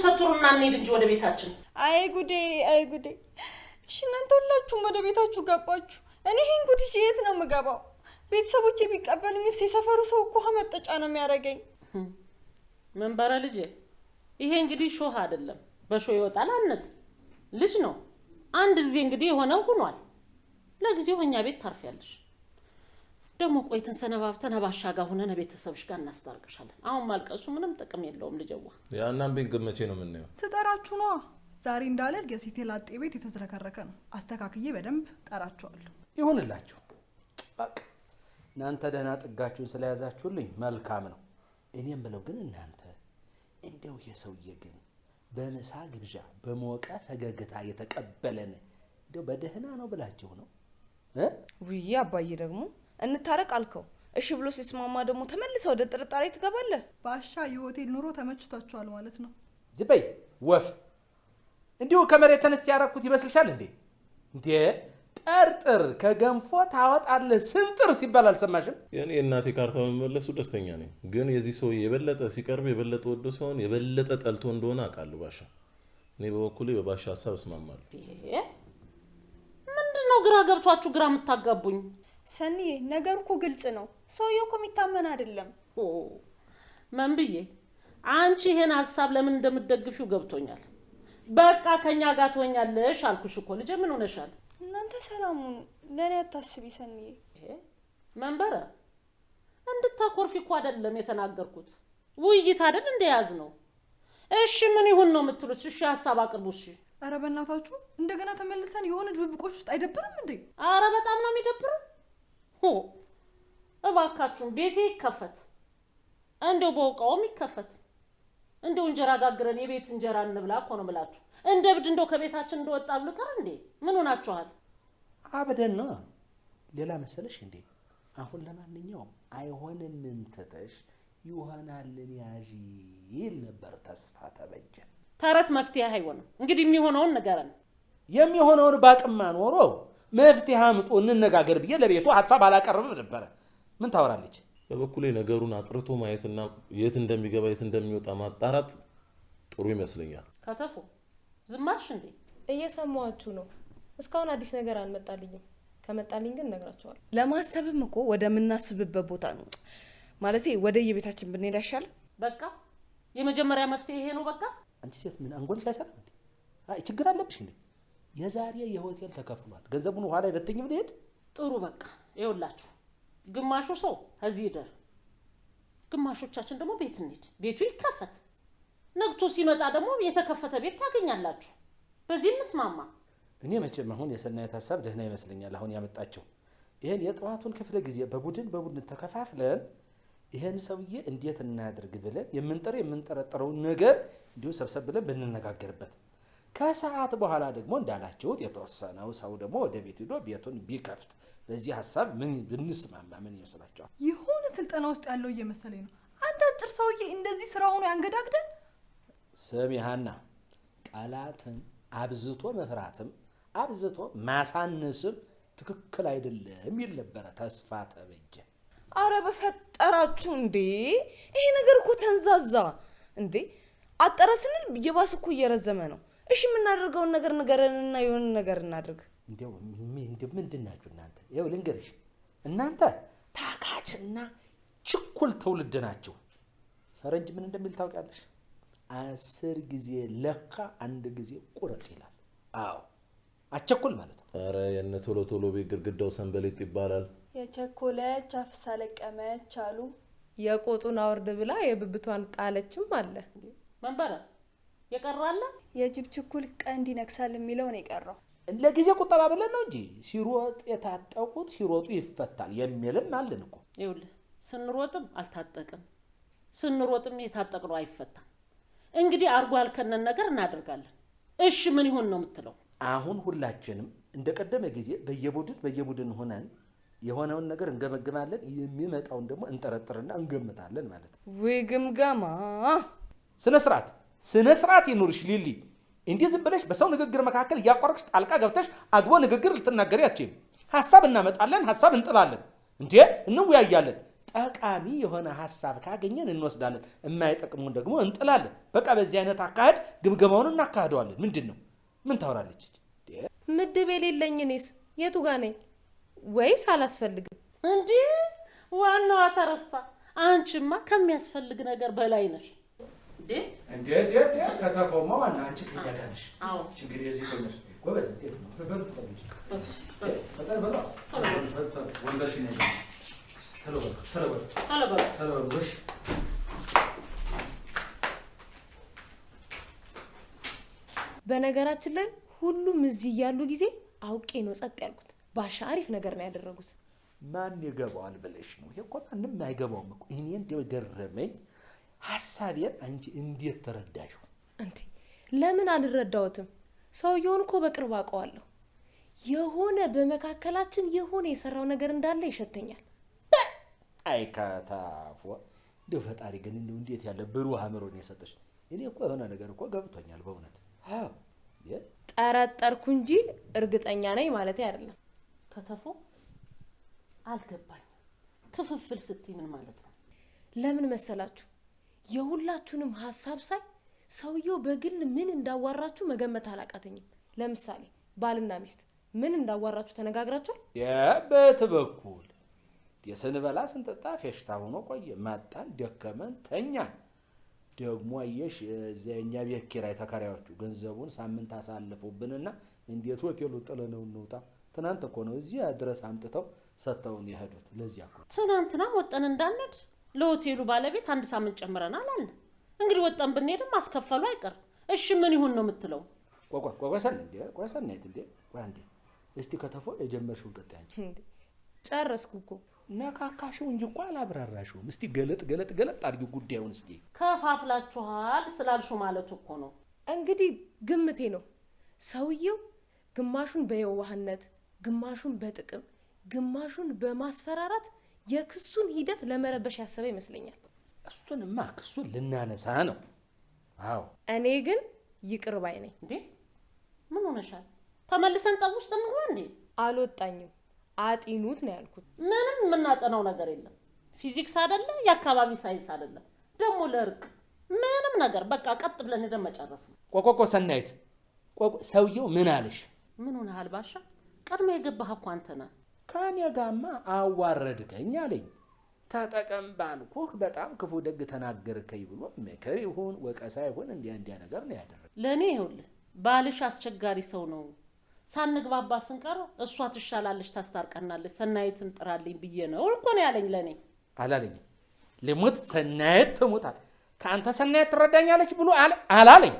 ሰጥሩና እንሂድ እንጂ ወደ ቤታችን። አይ ጉዴ አይ ጉዴ። እሺ እናንተ ሁላችሁም ወደ ቤታችሁ ገባችሁ። እኔ ይሄን ጉድ የት ነው የምገባው? ቤተሰቦቼ ቢቀበሉኝ የሰፈሩ ሰው እኮ መጠጫ ነው የሚያደርገኝ። መንበረ ልጄ ይሄ እንግዲህ ሾህ አይደለም፣ በሾህ ይወጣል አንድ ልጅ ነው። አንድ ጊዜ እንግዲህ የሆነው ሆኗል። ለጊዜው እኛ ቤት ታርፊያለሽ። ደግሞ ቆይተን ሰነባብተን ባሻጋ ሆነን ቤተሰብሽ ጋር እናስታርቅሻለን። አሁን ማልቀሱ ምንም ጥቅም የለውም ልጅዋ። ያናም ቤት ገመቼ ነው የምናየው። ስጠራችሁ ነው ዛሬ እንዳለል የሲቴ ላጤ ቤት የተዝረከረከ ነው። አስተካክዬ በደንብ ጠራችኋለሁ። ይሁንላችሁ። በቃ እናንተ ደህና ጥጋችሁን ስለያዛችሁልኝ መልካም ነው። እኔም ብለው ግን እናንተ እንደው የሰውዬ ግን በመሳ ግብዣ በሞቀ ፈገግታ የተቀበለን እንደው በደህና ነው ብላችሁ ነው? ውይ አባዬ ደግሞ እንታረቅ አልከው እሺ ብሎ ሲስማማ ደግሞ ተመልሰው ወደ ጥርጣሬ ትገባለህ። ባሻ የሆቴል ኑሮ ተመችቷቸዋል ማለት ነው። ዝበይ ወፍ እንዲሁ ከመሬት ተነስቼ ያረኩት ይመስልሻል እንዴ? እንዴ ጠርጥር ከገንፎ ታወጣለህ ስንጥር ሲባል አልሰማሽም? የኔ እናቴ ካርታ መመለሱ ደስተኛ ነኝ። ግን የዚህ ሰው የበለጠ ሲቀርብ የበለጠ ወዶ ሲሆን የበለጠ ጠልቶ እንደሆነ አውቃለሁ ባሻ። እኔ በበኩሌ በባሻ ሀሳብ እስማማለሁ። ምንድነው ግራ ገብቷችሁ ግራ የምታጋቡኝ? ሰኒዬ ነገሩ እኮ ግልጽ ነው። ሰውየው እኮ የሚታመን አይደለም። መንብዬ አንቺ ይሄን ሀሳብ ለምን እንደምትደግፊው ገብቶኛል። በቃ ከኛ ጋር ትሆኛለሽ አልኩሽ እኮ ልጄ። ምን ሆነሻል? እናንተ ሰላሙን ለኔ አታስቢ ሰኒዬ። መንበረ እንድታኮርፊ እኮ አይደለም የተናገርኩት። ውይይት አይደል እንደያዝ ነው። እሺ ምን ይሁን ነው የምትሉት? እሺ ሀሳብ አቅርቡ። እሺ አረ በእናታችሁ እንደገና ተመልሰን የሆነ ድብብቆች ውስጥ አይደብርም እንዴ? አረ በጣም ነው የሚደብረው። እባካችሁን ቤቴ ይከፈት፣ እንደው በውቃውም ይከፈት። እንደው እንጀራ ጋግረን የቤት እንጀራ እንብላ እኮ ነው የምላችሁ። እንደ ብድ እንደው ከቤታችን እንደወጣ ብልቀር እንዴ? ምን ሆናችኋል? አበደና ሌላ መሰለሽ እንዴ? አሁን ለማንኛውም አይሆንም እንትተሽ ይሆናልን ያዢ ይል ነበር ተስፋ ተበጀ። ተረት መፍትሄ አይሆንም። እንግዲህ የሚሆነውን ንገረን። የሚሆነውን ባቅማ ኖሮ መፍትሄ አምጡ እንነጋገር ብዬ ለቤቱ ሐሳብ አላቀርብም ነበር። ምን ታወራለች? በበኩሌ ነገሩን አጥርቶ ማየትና የት እንደሚገባ የት እንደሚወጣ ማጣራት ጥሩ ይመስለኛል። ከተፎ ዝማሽ እንዴ? እየሰማችሁ ነው። እስካሁን አዲስ ነገር አልመጣልኝም። ከመጣልኝ ግን ነግራቸዋለሁ። ለማሰብም እኮ ወደምናስብበት ቦታ ነው ማለት ወደ የቤታችን ብንሄድ አይሻልም? በቃ የመጀመሪያ መፍትሄ ይሄ ነው። በቃ አንቺ ሴት ምን አንጎልሽ አይሰራም እንዴ? አይ ችግር አለብሽ እንዴ? የዛሬ የሆቴል ተከፍሏል። ገንዘቡን ኋላ ይበትኝም ልሄድ። ጥሩ በቃ ይኸውላችሁ፣ ግማሹ ሰው እዚህ ይደር፣ ግማሾቻችን ደግሞ ቤት እንሂድ። ቤቱ ይከፈት። ነግቶ ሲመጣ ደግሞ የተከፈተ ቤት ታገኛላችሁ። በዚህ እንስማማ። እኔ መቼም አሁን የሰናየት ሀሳብ ደህና ይመስለኛል። አሁን ያመጣቸው ይሄን የጠዋቱን ክፍለ ጊዜ በቡድን ተከፋፍለን ይሄን ሰውዬ እንዴት እናድርግ ብለን የምንጠረጠረውን ነገር እንዲሁ ሰብሰብ ብለን ብንነጋገርበት፣ ከሰዓት በኋላ ደግሞ እንዳላችሁት የተወሰነው ሰው ደግሞ ወደ ቤት ሄዶ ቤቱን ቢከፍት፣ በዚህ ሀሳብ ምን ብንስማማ ምን ይመስላችኋል? የሆነ ስልጠና ውስጥ ያለው እየመሰለኝ ነው። አንድ አጭር ሰውዬ እንደዚህ ስራ ሆኖ ያንገዳግደን። ስሚ ሀና፣ ጠላትን አብዝቶ መፍራትም አብዝቶ ማሳነስም ትክክል አይደለም ይል ነበረ ተስፋ ተበጀ። አረ በፈጠራችሁ እንዴ! ይሄ ነገር እኮ ተንዛዛ እንዴ! አጠረ ስንል የባስ እኮ እየረዘመ ነው። እሺ የምናደርገውን ነገር ንገረንና የሆነ ነገር እናድርግ። እንደው ምንድን ናችሁ እናንተ? ይኸው ልንገርሽ፣ እናንተ ታካችና ችኩል ትውልድ ናችሁ። ፈረንጅ ምን እንደሚል ታውቂያለሽ? 10 ጊዜ ለካ 1 ጊዜ ቁረጥ ይላል። አዎ አቸኩል ማለት ነው። አረ የነ ቶሎ ቤት ግድግዳው ሰንበሌጥ ይባላል። የቸኮለች አፍሳ ለቀመች አሉ። የቆጡን አውርድ ብላ የብብቷን ጣለችም አለ። መንበረ የቀራለ የጅብ ችኩል ቀንድ ይነክሳል የሚለው ነው የቀረው። ለጊዜ ቁጠባ ብለን ነው እንጂ ሲሮጥ የታጠቁት ሲሮጡ ይፈታል የሚልም አለን እኮ። ይኸውልህ ስንሮጥም አልታጠቅም፣ ስንሮጥም የታጠቅነው አይፈታም። እንግዲህ አርጎ ያልከነን ነገር እናደርጋለን። እሺ ምን ይሁን ነው የምትለው? አሁን ሁላችንም እንደቀደመ ጊዜ በየቡድን ሆነን የሆነውን ነገር እንገመግማለን፣ የሚመጣውን ደግሞ እንጠረጥርና እንገምታለን ማለት ነው። ወይ ግምገማ! ስነ ስርዓት ይኑርሽ ሊሊ። እንዲህ ዝም ብለሽ በሰው ንግግር መካከል እያቋረጥሽ ጣልቃ ገብተሽ አግቦ ንግግር ልትናገሪ አትችይም። ሐሳብ እናመጣለን፣ ሐሳብ እንጥላለን፣ እንዴ እንወያያለን። ጠቃሚ የሆነ ሐሳብ ካገኘን እንወስዳለን፣ የማይጠቅሙን ደግሞ እንጥላለን። በቃ በዚህ አይነት አካሄድ ግምገማውን እናካሂደዋለን። ምንድነው? ምን ታወራለች? ምድብ የሌለኝ እኔስ የቱ ጋር ነኝ? ወይስ አላስፈልግም? እንዴ ዋናዋ ተረስታ። አንቺማ ከሚያስፈልግ ነገር በላይ ነሽ። እንዴ ከተፎማ ዋና አንቺ ከኛ ጋር ነሽ። አዎ ችግር የዚህ ትምህርት ጎበዝ እንዴት ነው? ወንበርሽ ነው ተለበሽ በነገራችን ላይ ሁሉም እዚህ ያሉ ጊዜ አውቄ ነው ጸጥ ያልኩት። ባሻ አሪፍ ነገር ነው ያደረጉት። ማን ይገባዋል ብለሽ ነው? ይሄ እኮ ማንም አይገባውም እኮ። እኔ እንደው ገረመኝ ሐሳቤን አንቺ እንዴት ተረዳሽው? እንዴ ለምን አልረዳውትም? ሰውየውን እኮ በቅርብ አውቀዋለሁ። የሆነ በመካከላችን የሆነ የሰራው ነገር እንዳለ ይሸተኛል። አይ ካታፎ እንደው ፈጣሪ ግን እንደው እንዴት ያለ ብሩህ አእምሮ ነው የሰጠሽ። እኔ እኮ የሆነ ነገር እኮ ገብቶኛል በእውነት። አዎ ጠረጠርኩ እንጂ እርግጠኛ ነኝ ማለት አይደለም። ከተፎ አልገባኝም። ክፍፍል ስትይ ምን ማለት ነው? ለምን መሰላችሁ? የሁላችሁንም ሐሳብ ሳይ ሰውየው በግል ምን እንዳዋራችሁ መገመት አላቃተኝም። ለምሳሌ ባልና ሚስት ምን እንዳዋራችሁ ተነጋግራችኋል? የበት በኩል የስንበላ ስንጠጣ ፌሽታ ሆኖ ቆየ። መጣን፣ ደከመን፣ ተኛን። ደግሞ አየሽ እዚያኛ ቤት ኪራይ ተከራዮቹ ገንዘቡን ሳምንት አሳልፈውብንና እንዴት ሆቴሉ ጥለነው እንውጣ። ትናንት እኮ ነው እዚህ ድረስ አምጥተው ሰጥተውን የሄዱት። ለዚያ እኮ ትናንትናም ወጠን እንዳንድ ለሆቴሉ ባለቤት 1 ሳምንት ጨምረናል አለ። እንግዲህ ወጠን ብንሄድም ማስከፈሉ አይቀር። እሺ ምን ይሁን ነው የምትለው? ቆቆሰን እንዴ ቆሰናይት እንዴ ዋንዴ እስቲ ከተፎ የጀመርሽው ቀጣይ እንዴ ጨረስኩ እኮ። ነካካሽው እንጂ እንኳን አላብራራሽውም። እስቲ ገለጥ አድርጊው ጉዳዩን። እስቲ ከፋፍላችኋል ስላልሹ ማለት እኮ ነው። እንግዲህ ግምቴ ነው። ሰውየው ግማሹን በየዋህነት፣ ግማሹን በጥቅም፣ ግማሹን በማስፈራራት የክሱን ሂደት ለመረበሽ ያሰበ ይመስለኛል። እሱንማ ክሱን ልናነሳ ነው። አዎ እኔ ግን ይቅር ባይ ነኝ። እንዴ ምን ሆነሻል? ተመልሰን ጠብ ውስጥ እንግባ እንዴ? አልወጣኝም። አጢኑት ነው ያልኩት። ምንም የምናጠናው ነገር የለም። ፊዚክስ አይደለ፣ የአካባቢ ሳይንስ አይደለ፣ ደግሞ ለርቅ ምንም ነገር በቃ ቀጥ ብለን ሄደን መጨረስ ነው። ቆቆቆ ሰናይት ሰውየው ምን አለሽ? ምን ሆነሃል ባሻ? ቀድሞ የገባህ እኮ አንተ ነህ። ከኔ ጋማ አዋረድከኝ አለኝ። ተጠቀም ባልኩህ በጣም ክፉ ደግ ተናገርከኝ ብሎ ምክር ይሁን ወቀሳ ይሁን እንዲያ ነገር ነው ያደረገ። ለእኔ ይኸውልህ ባልሽ አስቸጋሪ ሰው ነው። ሳንግባባ ስንቀር እሷ ትሻላለች፣ ታስታርቀናለች፣ ሰናይትን ጥራልኝ ብዬ ነው እኮ ነው ያለኝ። ለእኔ አላለኝ። ልሙት ሰናይት ትሙታል። ከአንተ ሰናይት ትረዳኛለች ብሎ አላለኝ።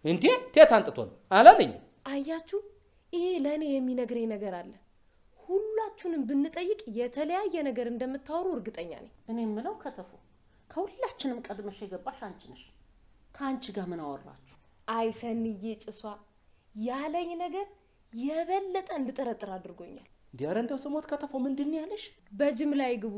እንዴ ቴት አንጥቶ ነው አላለኝ። አያችሁ፣ ይሄ ለእኔ የሚነግረኝ ነገር አለ። ሁላችሁንም ብንጠይቅ የተለያየ ነገር እንደምታወሩ እርግጠኛ ነኝ። እኔ የምለው ከተፉ ከሁላችንም ቀድመሽ የገባሽ አንቺ ነሽ። ከአንቺ ጋር ምን አወራችሁ? አይሰንዬ ጭሷ ያለኝ ነገር የበለጠ እንድጠረጥር አድርጎኛል። ዲያረ እንደው ስሞት ከተፎ ምንድን ያለሽ? በጅምላ ይግቡ፣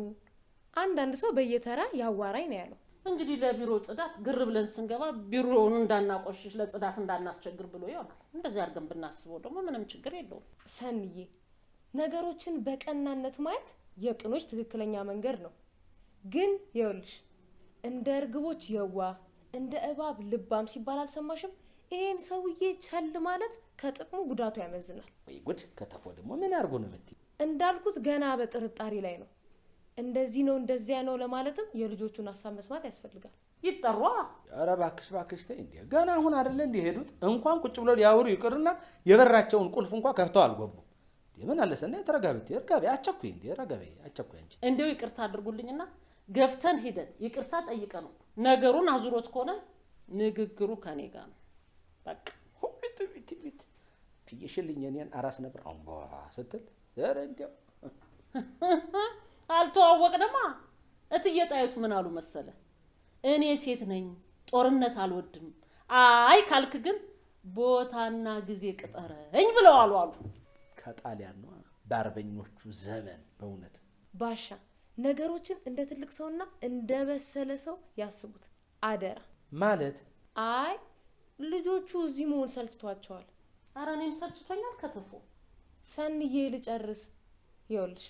አንዳንድ ሰው በየተራ ያዋራኝ ነው ያለው። እንግዲህ ለቢሮ ጽዳት ግር ብለን ስንገባ ቢሮውን እንዳናቆሽሽ ለጽዳት እንዳናስቸግር ብሎ ይሆናል። እንደዚህ አድርገን ብናስበው ደግሞ ምንም ችግር የለውም። ሰንዬ ነገሮችን በቀናነት ማየት የቅኖች ትክክለኛ መንገድ ነው። ግን ይኸውልሽ እንደ እርግቦች የዋህ እንደ እባብ ልባም ሲባል አልሰማሽም? ይሄን ሰውዬ ቸል ማለት ከጥቅሙ ጉዳቱ ያመዝናል። ወይ ጉድ! ከተፎ ደግሞ ምን አድርጎ ነው የምትይው? እንዳልኩት ገና በጥርጣሬ ላይ ነው። እንደዚህ ነው እንደዚያ ነው ለማለትም የልጆቹን ሀሳብ መስማት ያስፈልጋል። ይጠሯ። ኧረ እባክሽ ተይ እንዴ! ገና አሁን አይደለ እንደ ሄዱት እንኳን ቁጭ ብለው ሊያወሩ ይቅርና የበራቸውን ቁልፍ እንኳን ከፍተው አልገቡ። ምን አለሰና ተረጋብት ይርጋቢ አቸኩይ እንዴ ረጋቢ አቸኩይ አንቺ እንደው ይቅርታ አድርጉልኝና ገፍተን ሄደን ይቅርታ ጠይቀ ነው ነገሩን አዙሮት ከሆነ ንግግሩ ከኔ ጋር ነው። በቃ ቢት እየሽልኝ እኔን አራስ ነበር አምባ ስትል ኧረ እንደው አልተዋወቅንማ። እትዬ ጣይቱ ምን አሉ መሰለ? እኔ ሴት ነኝ ጦርነት አልወድም፣ አይ ካልክ ግን ቦታና ጊዜ ቅጠረኝ ብለው አሉ። ከጣሊያን ነው በአርበኞቹ ዘመን። በእውነት ባሻ ነገሮችን እንደ ትልቅ ሰውና እንደ በሰለ ሰው ያስቡት አደራ። ማለት አይ ልጆቹ እዚህ መሆን ሰልችቷቸዋል። ኧረ እኔም ሰልችቶኛል። ከተፎ ሰንዬ ልጨርስ። ይኸውልሽ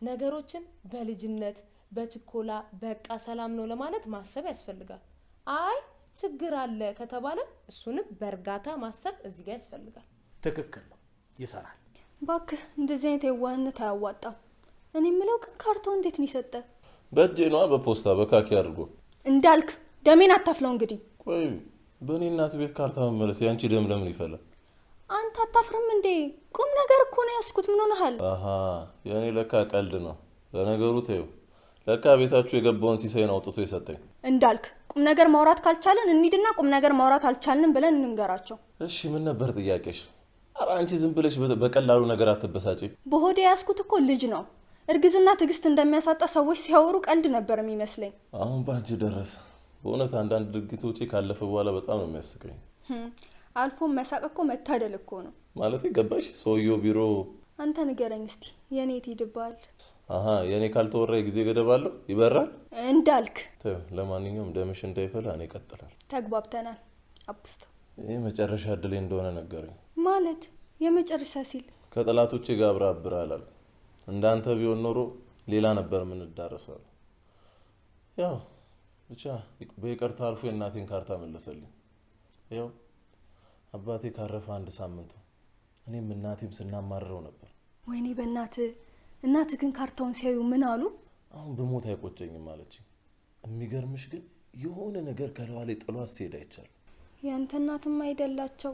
ነገሮችን በልጅነት በችኮላ በቃ ሰላም ነው ለማለት ማሰብ ያስፈልጋል። አይ ችግር አለ ከተባለ እሱንም በእርጋታ ማሰብ እዚህ ጋር ያስፈልጋል። ትክክል ነው፣ ይሰራል። ባክህ እንደዚህ አይነት የዋህነት አያዋጣም። እኔ የምለው ግን ካርታው እንዴት ነው የሰጠ? በእጄ ነዋ፣ በፖስታ በካኪ አድርጎ። እንዳልክ ደሜን አታፍለው እንግዲህ። ቆይ በእኔ እናት ቤት ካርታ መመለስ ያንቺ ደም ለምን ይፈላል? አንተ አታፍርም እንዴ? ቁም ነገር እኮ ነው ያስኩት። ምን ሆነሃል? አሃ የእኔ ለካ ቀልድ ነው። ለነገሩ ተይው፣ ለካ ቤታችሁ የገባውን ሲሳይን አውጥቶ የሰጠኝ። እንዳልክ ቁም ነገር ማውራት ካልቻለን እንሂድና ቁም ነገር ማውራት አልቻልንም ብለን እንንገራቸው። እሺ ምን ነበር ጥያቄሽ? ኧረ አንቺ ዝም ብለሽ በቀላሉ ነገር አትበሳጪ። በሆዴ ያስኩት እኮ ልጅ ነው። እርግዝና ትዕግስት እንደሚያሳጣ ሰዎች ሲያወሩ ቀልድ ነበር የሚመስለኝ። አሁን ባንቺ ደረሰ። በእውነት አንዳንድ ድርጊቶቼ ካለፈ በኋላ በጣም ነው የሚያስቀኝ። አልፎ መሳቅ እኮ መታደል እኮ ነው። ማለት ገባሽ? ሰውየው ቢሮ አንተ ንገረኝ እስቲ የኔ ትሄድብሃል? አሃ የኔ ካልተወራ የጊዜ ገደብ አለው፣ ይበራል። እንዳልክ ለማንኛውም ደምሽ እንዳይፈላ እኔ እቀጥላለሁ። ተግባብተናል። አቡስቶ ይህ መጨረሻ እድሌ እንደሆነ ነገረኝ። ማለት የመጨረሻ ሲል ከጠላቶቼ ጋር አብራብራላል። እንዳንተ ቢሆን ኖሮ ሌላ ነበር የምንዳረሰው። ያው ብቻ በይቅርታ አልፎ የእናቴን ካርታ መለሰልኝ። ያው አባቴ ካረፈ 1 ሳምንት እኔም እናቴም ስናማርረው ነበር። ወይኔ እናትህ ግን ካርታውን ሲያዩ ምን አሉ? አሁን በሞት አይቆጨኝም አለችኝ። የሚገርምሽ ግን የሆነ ነገር ከለዋ ላይ ጥሏት ሲሄድ አይቻል። ያንተ እናትም አይደላቸው።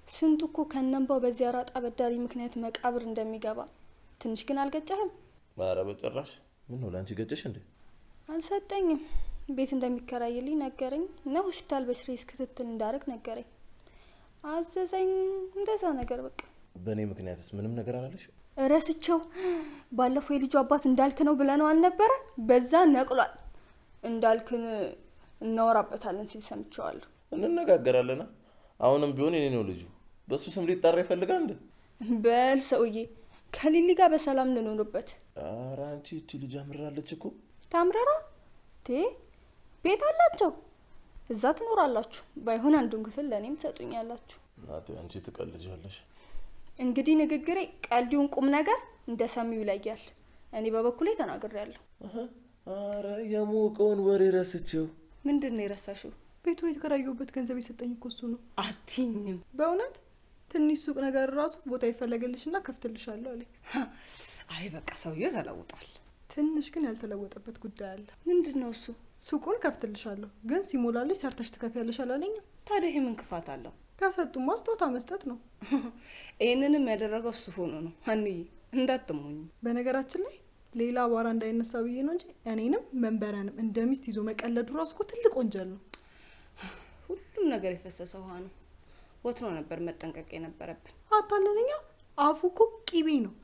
ስንቱ እኮ ከነንባው በዚያ ራጣ በዳሪ ምክንያት መቃብር እንደሚገባ። ትንሽ ግን አልገጨህም? ኧረ በጭራሽ። ምን ነው ላንቺ ገጨሽ እንዴ? አልሰጠኝም። ቤት እንደሚከራይልኝ ነገረኝ እና ሆስፒታል በስሬስ ክትትል እንዳደርግ ነገረኝ። አዘዘኝ እንደዛ ነገር በቃ። በእኔ ምክንያትስ ምንም ነገር አላለሽ? ረስቸው። ባለፈው የልጁ አባት እንዳልክ ነው ብለነው አልነበረ? በዛ ነቅሏል። እንዳልክን እናወራበታለን ሲል ሰምቼዋለሁ። እንነጋገራለና አሁንም ቢሆን የኔ ነው ልጁ። በሱ ስም ሊጣራ ይፈልጋል እንዴ? በል ሰውዬ ከሊሊ ጋር በሰላም እንኖርበት። ኧረ አንቺ እቺ ልጅ አምራለች እኮ። ታምረራ ቤት አላቸው፣ እዛ ትኖራላችሁ። ባይሆን አንዱን ክፍል ለእኔም ትሰጡኛላችሁ። እናቴ አንቺ ትቀልጃለሽ። እንግዲህ ንግግሬ ቀልዲውን ቁም ነገር እንደ ሰሚው ይለያል። እኔ በበኩሌ ተናግሬያለሁ። ኧረ የሞቀውን ወሬ ረስቼው። ምንድን ነው የረሳሽው? ቤቱን የተከራየሁበት ገንዘብ የሰጠኝ እኮ እሱ ነው። አትይኝም? በእውነት ትንሽ ሱቅ ነገር ራሱ ቦታ ይፈለግልሽና ከፍትልሻለሁ አለኝ። አይ በቃ ሰውዬው ተለውጧል። ትንሽ ግን ያልተለወጠበት ጉዳይ አለ። ምንድን ነው እሱ? ሱቁን ከፍትልሻለሁ ግን ሲሞላልሽ ሰርተሽ ትከፍያለሽ አላለኝም? ታዲያ ይሄ ምን ክፋት አለው? ከሰጡማ ስጦታ መስጠት ነው። ይህንንም ያደረገው እሱ ሆኖ ነው። አንዬ እንዳትሞኝ። በነገራችን ላይ ሌላ አቧራ እንዳይነሳ ብዬ ነው እንጂ እኔንም መንበረንም እንደ ሚስት ይዞ መቀለዱ ራሱ እኮ ትልቅ ወንጀል ነው። ሁሉም ነገር የፈሰሰ ውሃ ነው። ወትሮ ነበር መጠንቀቅ የነበረብን። አታለለኛ። አፉ እኮ ቂቤ ነው።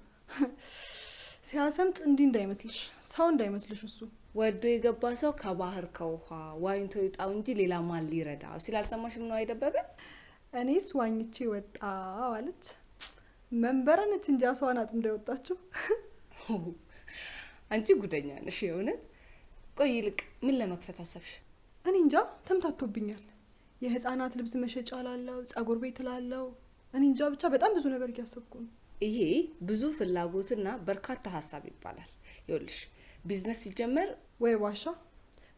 ሲያሰምጥ እንዲህ እንዳይመስልሽ፣ ሰው እንዳይመስልሽ። እሱ ወዶ የገባ ሰው ከባህር ከውሃ ዋኝቶ ይውጣው እንጂ ሌላ ማን ሊረዳው ሲል አልሰማሽም ነው አይደበበ? እኔስ ዋኝቼ ወጣ አለች። መንበረነች እንጂ አስዋን አጥምዳ የወጣችው። አንቺ ጉደኛ ነሽ የእውነት። ቆይ ይልቅ ምን ለመክፈት አሰብሽ? እኔ እንጃ ተምታቶብኛል። የህፃናት ልብስ መሸጫ ላለው፣ ጸጉር ቤት ላለው፣ እኔ እንጃ ብቻ በጣም ብዙ ነገር እያሰብኩ ነው። ይሄ ብዙ ፍላጎትና በርካታ ሀሳብ ይባላል። ይኸውልሽ ቢዝነስ ሲጀመር ወይ ዋሻ፣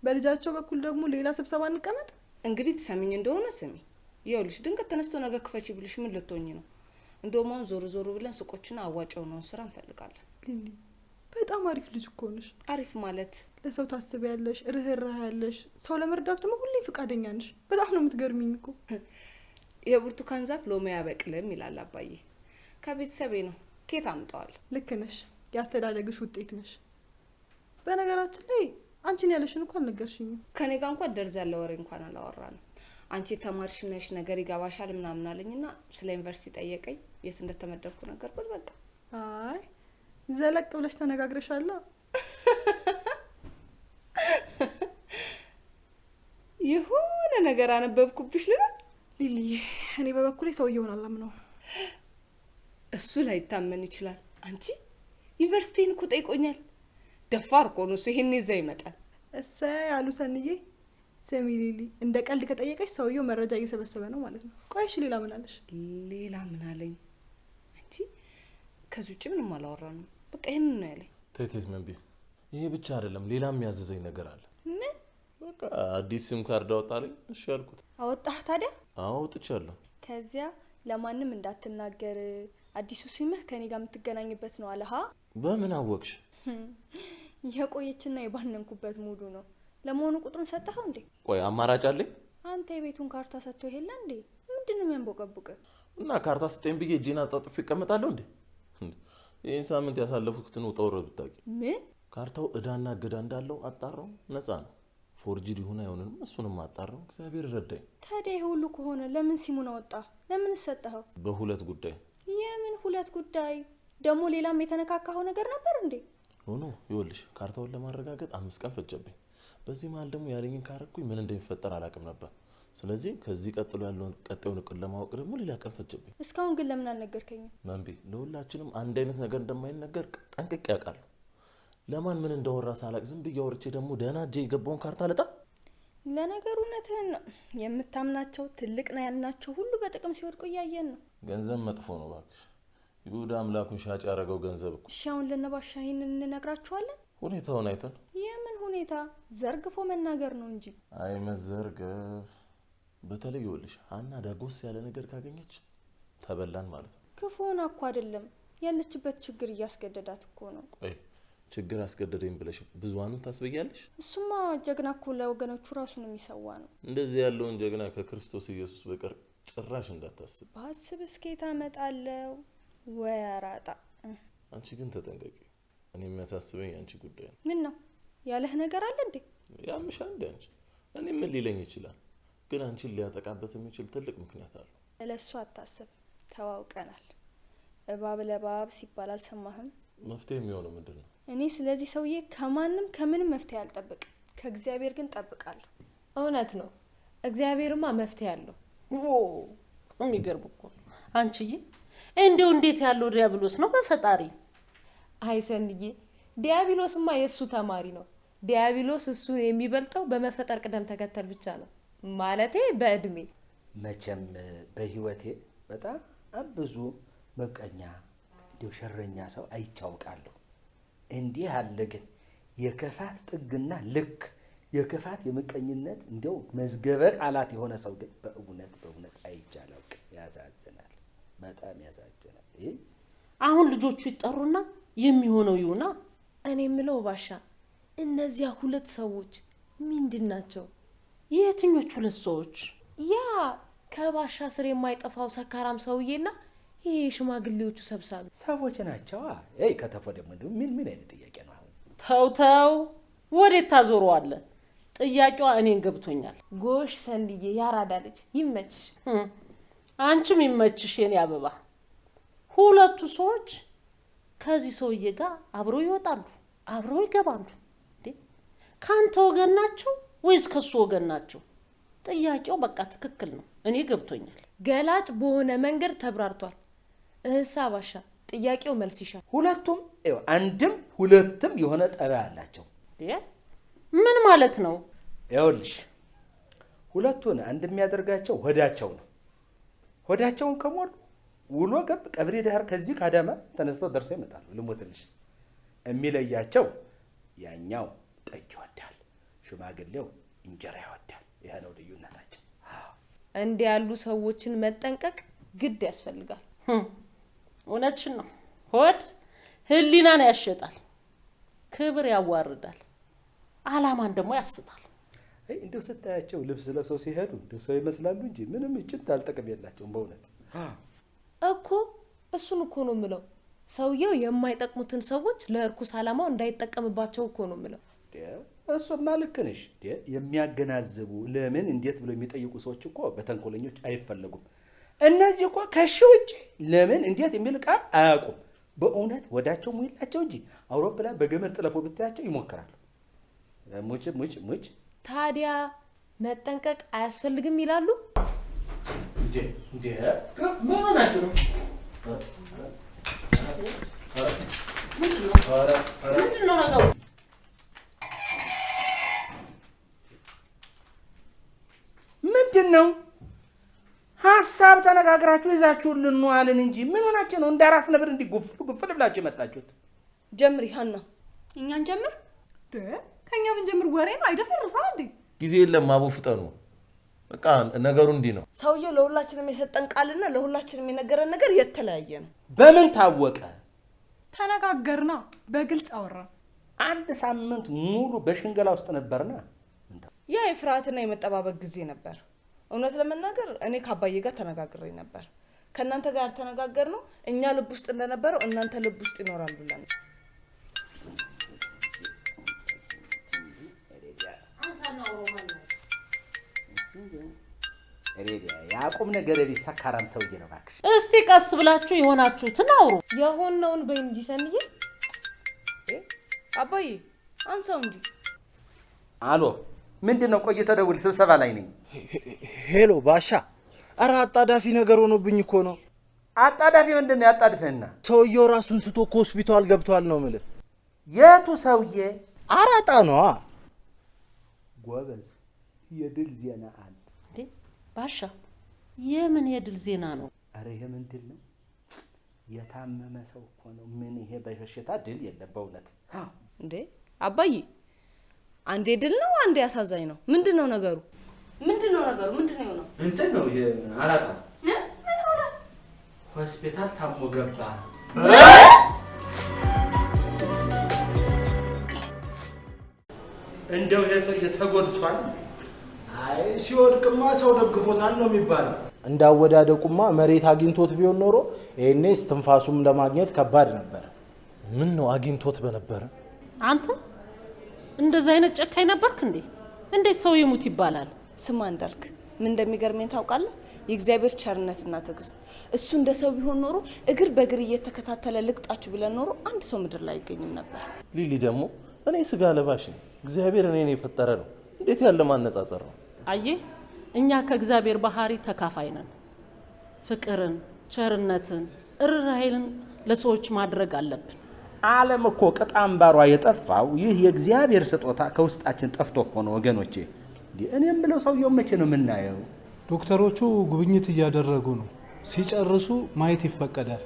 በልጃቸው በኩል ደግሞ ሌላ ስብሰባ እንቀመጥ። እንግዲህ ትሰሚኝ እንደሆነ ስሚ። ይኸውልሽ ድንገት ተነስቶ ነገር ክፈቺ ብልሽ ምን ልትሆኝ ነው? እንደውም አሁን ዞር ብለን ሱቆችና አዋጭ የሆነውን ስራ እንፈልጋለን። ሊሊ በጣም አሪፍ ልጅ እኮ ነሽ። አሪፍ ማለት ለሰው ታስቢያለሽ፣ ርህራሄ ያለሽ፣ ሰው ለመርዳት ደግሞ ሁሌ ፈቃደኛ ነሽ። በጣም ነው የምትገርሚኝ እኮ። የብርቱካን ዛፍ ሎሚ አያበቅልም ይላል አባዬ። ከቤተሰቤ ነው። ኬት አምጠዋል። ልክ ነሽ። ያስተዳደግሽ ውጤት ነሽ። በነገራችን ላይ አንቺን ያለሽን እንኳን አልነገርሽኝም። ከኔ ጋር እንኳን ደርዝ ያለ ወሬ እንኳን አላወራንም። አንቺ ተማርሽ ነሽ ነገር ይገባሻል ምናምን አለኝና ስለ ዩኒቨርሲቲ ጠየቀኝ። የት እንደተመደብኩ ነገርኩት። በቃ አይ ዘለቅ ብለሽ ተነጋግረሻል። የሆነ ነገር አነበብኩብሽ ልበል ሊሊ። እኔ በበኩሌ ሰውዬውን አላምነውም። እሱ ላይ ይታመን ይችላል። አንቺ ዩኒቨርሲቲን እኮ ጠይቆኛል። ደፋር እኮ ነው እሱ። ይሄን ይዛ ይመጣል። እሰይ አሉ ሰንዬ። ስሚ ሊሊ፣ እንደ ቀልድ ከጠየቀሽ ሰውዬው መረጃ እየሰበሰበ ነው ማለት ነው። ቆይሽ ሌላ ምን አለሽ? ሌላ ምን አለኝ? አንቺ ከዚህ ውጭ ምንም አላወራንም። በቃ ይሄንን ነው ያለኝ። ተይቴት መንቢ ይሄ ብቻ አይደለም፣ ሌላም ያዘዘኝ ነገር አለ። ምን? በቃ አዲስ ሲም ካርድ አወጣልኝ። እሺ አልኩት። አወጣህ ታዲያ? አዎ አውጥቻለሁ። ከዚያ ለማንም እንዳትናገር አዲሱ ሲምህ ከኔ ጋር የምትገናኝበት ነው አለሃ። በምን አወቅሽ? የቆየችና የባነንኩበት ሙሉ ነው። ለመሆኑ ቁጥሩን ሰጠኸው እንዴ? ቆይ አማራጭ አለኝ? አንተ የቤቱን ካርታ ሰጥቶ ይሄላ እንዴ? ምንድነው የሚያንቦቀቡቅ? እና ካርታ ስጠኝ ብዬ እጄን አጣጥፌ እቀመጣለሁ እንዴ? ይህን ሳምንት ያሳለፉትን ውጣ ውረድ ብታውቂ። ምን? ካርታው እዳና እገዳ እንዳለው አጣራው፣ ነፃ ነው። ፎርጂድ ይሁን አይሆንም እሱንም አጣራው፣ እግዚአብሔር ረዳኝ። ታዲያ ይሄ ሁሉ ከሆነ ለምን ሲሙን አወጣ? ለምን ሰጠኸው? በሁለት ጉዳይ። የምን ሁለት ጉዳይ? ደግሞ ሌላም የተነካካኸው ነገር ነበር እንዴ? ኖ ይኸውልሽ፣ ካርታውን ለማረጋገጥ 5 ቀን ፈጀብኝ። በዚህ መሀል ደግሞ ያለኝን ካረኩኝ ምን እንደሚፈጠር አላውቅም ነበር። ስለዚህ ከዚህ ቀጥሎ ያለውን ቀጣዩን እቅድ ለማወቅ ደግሞ ሌላ ቀን ፈጀብኝ። እስካሁን ግን ለምን አልነገርከኝም? መንቢ፣ ለሁላችንም አንድ አይነት ነገር እንደማይነገር ጠንቅቄ ያውቃለሁ። ለማን ምን እንዳወራ ሳላቅ ዝም ብዬ አውርቼ ደግሞ ደህና እጄ የገባውን ካርታ ልጣ። ለነገሩ እውነትህን ነው። የምታምናቸው ትልቅ ነው ያልናቸው ሁሉ በጥቅም ሲወድቁ እያየን ነው። ገንዘብ መጥፎ ነው እባክሽ። ይሁዳ አምላኩን ሻጭ ያደረገው ገንዘብ እኮ። እሺ አሁን ለነባሻ ይሄንን እንነግራችኋለን? ሁኔታውን አይተን። የምን ሁኔታ? ዘርግፎ መናገር ነው እንጂ። አይ መዘርገፍ። በተለይ ይኸውልሽ ሀና ዳጎስ ያለ ነገር ካገኘች ተበላን ማለት ነው። ክፉን እኮ አይደለም ያለችበት ችግር እያስገደዳት እኮ ነው። ቆይ ችግር አስገደደኝ ብለሽ ብዙዋንም ታስበያለሽ? እሱማ ጀግና እኮ ለወገኖቹ ራሱን የሚሰዋ ነው። እንደዚህ ያለውን ጀግና ከክርስቶስ ኢየሱስ በቀር ጭራሽ እንዳታስብ። ባስብ እስኬት አመጣለው ወይ አራጣ። አንቺ ግን ተጠንቀቂ። እኔ የሚያሳስበኝ አንቺ ጉዳይ ነው። ምን ነው ያለህ ነገር አለ እንዴ? ያምሻ እንደ አንቺ እኔ ምን ሊለኝ ይችላል? ግን አንቺን ሊያጠቃበት የሚችል ትልቅ ምክንያት አለው። ለሱ አታስብ፣ ተዋውቀናል። እባብ ለባብ ሲባል አልሰማህም? መፍትሄ የሚሆነው ምንድን ነው? እኔ ስለዚህ ሰውዬ ከማንም ከምንም መፍትሄ አልጠብቅ፣ ከእግዚአብሔር ግን ጠብቃለሁ። እውነት ነው። እግዚአብሔርማ መፍትሄ አለው። የሚገርም እኮ አንቺዬ፣ እንደው እንዴት ያለው ዲያብሎስ ነው በፈጣሪ። አይሰንዬ፣ ዲያብሎስማ የእሱ ተማሪ ነው። ዲያብሎስ እሱን የሚበልጠው በመፈጠር ቅደም ተከተል ብቻ ነው፣ ማለቴ በእድሜ። መቼም በህይወቴ በጣም ብዙ መቀኛ እንዲው ሸረኛ ሰው አይቻውቃለሁ። እንዲህ አለ ግን የክፋት ጥግና ልክ የክፋት የምቀኝነት እንዲው መዝገበ ቃላት የሆነ ሰው ግን በእውነት አይቻለው። ያሳዝናል፣ በጣም ያሳዝናል። አሁን ልጆቹ ይጠሩና የሚሆነው ይሁና። እኔ የምለው ባሻ፣ እነዚያ ሁለት ሰዎች ምንድን ናቸው? የትኞቹ ሁለት ሰዎች? ያ ከባሻ ስር የማይጠፋው ሰካራም ሰውዬና ይሄ ሽማግሌዎቹ ሰብሳቢ ሰዎች ናቸው። ከተፈ ደግሞ ምን አይነት ጥያቄ ነው አሁን? ተው ወዴት ታዞረዋለህ? ጥያቄዋ እኔን ገብቶኛል። ጎሽ ሰንድዬ፣ ያራዳ ልጅ ይመች። አንቺም ይመችሽ የኔ አበባ። ሁለቱ ሰዎች ከዚህ ሰውዬ ጋር አብረው ይወጣሉ፣ አብረው ይገባሉ። ካንተ ወገን ናቸው ወይስ ከሱ ወገን ናቸው? ጥያቄው በቃ ትክክል ነው፣ እኔ ገብቶኛል። ገላጭ በሆነ መንገድ ተብራርቷል። እህሳ ባሻ፣ ጥያቄው መልስ ይሻል። ሁለቱም አንድም ሁለትም የሆነ ጠባይ አላቸው። ምን ማለት ነው? ይኸውልሽ ሁለቱን አንድ የሚያደርጋቸው ሆዳቸው ነው። ሆዳቸውን ከሞሉ ውሎ ገብ ቀብሬ ዳህር ከዚህ ካዳማ ተነስተው ደርሰው ይመጣሉ። ልሞትልሽ። የሚለያቸው ያኛው ጠጅ ይወዳል፣ ሽማግሌው እንጀራ ይወዳል። ይሄ ነው ልዩነታቸው። እንዲህ ያሉ ሰዎችን መጠንቀቅ ግድ ያስፈልጋል። እውነትሽን ነው። ሆድ ህሊናን ያሸጣል፣ ክብር ያዋርዳል፣ አላማን ደግሞ ያስታል። እንደው ስታያቸው ልብስ ለብሰው ሲሄዱ እንደው ሰው ይመስላሉ እንጂ ምንም እጭት አልጠቅም የላቸውም በእውነት እኮ። እሱን እኮ ነው የምለው። ሰውየው የማይጠቅሙትን ሰዎች ለእርኩስ አላማው እንዳይጠቀምባቸው እኮ ነው የምለው። እሱማ ልክ ነሽ። የሚያገናዝቡ ለምን እንዴት ብለው የሚጠይቁ ሰዎች እኮ በተንኮለኞች አይፈለጉም። እነዚህ እኮ ከሺ ውጭ ለምን እንዴት የሚል ቃል አያውቁም። በእውነት ወዳቸው ሙይላቸው እንጂ አውሮፕላን በገመድ ጥለፎ ብታያቸው ይሞክራሉ። ሙጭ ታዲያ መጠንቀቅ አያስፈልግም ይላሉ። ምን ሆናችሁ ነው? ምንድን ነው ነገሩ? ምንድን ነው? ሀሳብ ተነጋግራችሁ ይዛችሁልን ነው አለን እንጂ ምን ሆናችሁ ነው? እንደ ራስ ነብር እንዲህ ጉፍል ብላችሁ የመጣችሁት? ጀምሪ ሀና። እኛን ጀምር። ከኛ ብንጀምር ወሬ ነው አይደፈርሳ እንዴ? ጊዜ የለም አቦ ፍጠኑ። በቃ ነገሩ እንዲህ ነው። ሰውየው ለሁላችንም የሰጠን ቃልና ለሁላችንም የነገረን ነገር የተለያየ ነው። በምን ታወቀ? ተነጋገርና በግልጽ አወራን። አንድ ሳምንት ሙሉ በሽንገላ ውስጥ ነበርና ያ የፍርሃትና የመጠባበቅ ጊዜ ነበር። እውነት ለመናገር እኔ ከአባዬ ጋር ተነጋግሬ ነበር። ከእናንተ ጋር ተነጋገርነው እኛ ልብ ውስጥ እንደነበረው እናንተ ልብ ውስጥ ይኖራል ብለን። ያቁም ነገር ቢሰካራም ሰውዬ ነው እባክሽ። እስቲ ቀስ ብላችሁ የሆናችሁትን አውሩ። የሆነውን በይ እንጂ ሰንዬ። አባዬ አንሳው እንጂ። አሎ ምንድነው? ቆይተህ ደውል፣ ስብሰባ ላይ ነኝ። ሄሎ ባሻ። ኧረ አጣዳፊ ነገር ሆኖብኝ እኮ ነው። አጣዳፊ ምንድነው? ያጣድፈና ሰውየው ራሱን ስቶ ሆስፒታል ገብቷል ነው የምልህ። የቱ ሰውዬ? አራጣ ነዋ። ጎበዝ፣ የድል ዜና አለ። እንዴ ባሻ፣ የምን የድል ዜና ነው? አረ ይሄ ምንድን ነው? የታመመ ሰው እኮ ነው። ምን ይሄ በሽታ ድል የለም በእውነት እንዴ አባዬ። አንዴ ድል ነው አንዴ አሳዛኝ ነው። ምንድነው ነገሩ? ምንድነው ነው? እንትን ነው ይሄ አራጣ ምን ሆነ? ሆስፒታል ታሞ ገባ። እንደው ይሄ ሰው ተጎድቷል። አይ ሲወድቅማ ሰው ደግፎታል ነው የሚባለው። እንዳወዳደቁማ መሬት አግኝቶት ቢሆን ኖሮ ይሄኔ እስትንፋሱም ለማግኘት ከባድ ነበር። ምን ነው አግኝቶት በነበረ? አንተ እንደዛ አይነት ጨካኝ ነበርክ እንዴ? እንዴት ሰው ይሙት ይባላል? ስማ እንዳልክ ምን እንደሚገርመኝ ታውቃለህ? የእግዚአብሔር ቸርነትና ትዕግስት። እሱ እንደ ሰው ቢሆን ኖሮ እግር በእግር እየተከታተለ ልቅጣችሁ ብለን ኖሮ አንድ ሰው ምድር ላይ አይገኝም ነበር። ሊሊ ደግሞ እኔ ስጋ ለባሽ ነኝ፣ እግዚአብሔር እኔን የፈጠረ ነው። እንዴት ያለ ማነጻጸር ነው? አየህ፣ እኛ ከእግዚአብሔር ባህሪ ተካፋይ ነን። ፍቅርን፣ ቸርነትን፣ ርህራሄን ለሰዎች ማድረግ አለብን። ዓለም እኮ ቅጣምባሯ የጠፋው ይህ የእግዚአብሔር ስጦታ ከውስጣችን ጠፍቶ እኮ ነው ወገኖቼ። እኔም ብለው ሰውየው መቼ ነው የምናየው? ዶክተሮቹ ጉብኝት እያደረጉ ነው። ሲጨርሱ ማየት ይፈቀዳል፣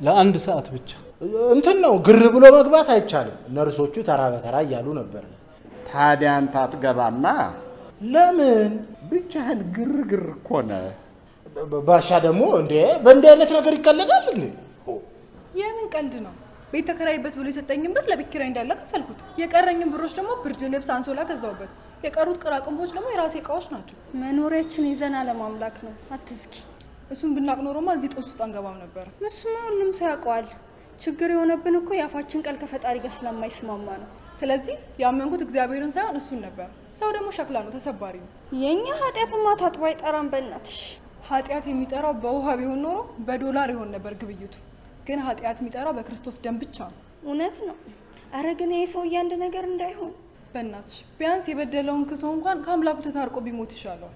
ለ1 ሰዓት ብቻ። እንትን ነው ግር ብሎ መግባት አይቻልም። ነርሶቹ ተራ በተራ እያሉ ነበር። ታዲያ አንተ አትገባማ? ለምን? ብቻህን ግርግር እኮ ነህ። ባሻ ደግሞ እንዴ በእንዲህ አይነት ነገር ይቀለዳል እንዴ? የምን ቀልድ ነው? ቤት ተከራይበት ብሎ የሰጠኝን ብር ለቤት ኪራይ እንዳለ ከፈልኩት። የቀረኝን ብሮች ደግሞ ብርድ ልብስ፣ አንሶላ ገዛውበት። የቀሩት ቅራቅንቦች ደግሞ የራሴ እቃዎች ናቸው። መኖሪያችን ይዘና ለማምላክ ነው፣ አትዝጊ። እሱን ብናቅ ኖሮማ እዚህ ጦስ ውስጥ አንገባም ነበር። እሱማ ሁሉም ሰው ያውቀዋል። ችግር የሆነብን እኮ የአፋችን ቃል ከፈጣሪ ጋር ስለማይስማማ ነው። ስለዚህ ያመንኩት እግዚአብሔርን ሳይሆን እሱን ነበር። ሰው ደግሞ ሸክላ ነው፣ ተሰባሪ ነው። የኛ ኃጢአትማ ታጥቦ አይጠራም። በእናትሽ ኃጢአት የሚጠራው በውሃ ቢሆን ኖሮ በዶላር ይሆን ነበር ግብይቱ። ግን ኃጢአት የሚጠራው በክርስቶስ ደም ብቻ ነው። እውነት ነው። አረ ግን ይሄ ሰውዬ አንድ ነገር እንዳይሆን በእናትሽ ቢያንስ የበደለውን ክሶ እንኳን ከአምላኩ ተታርቆ ቢሞት ይሻለዋል።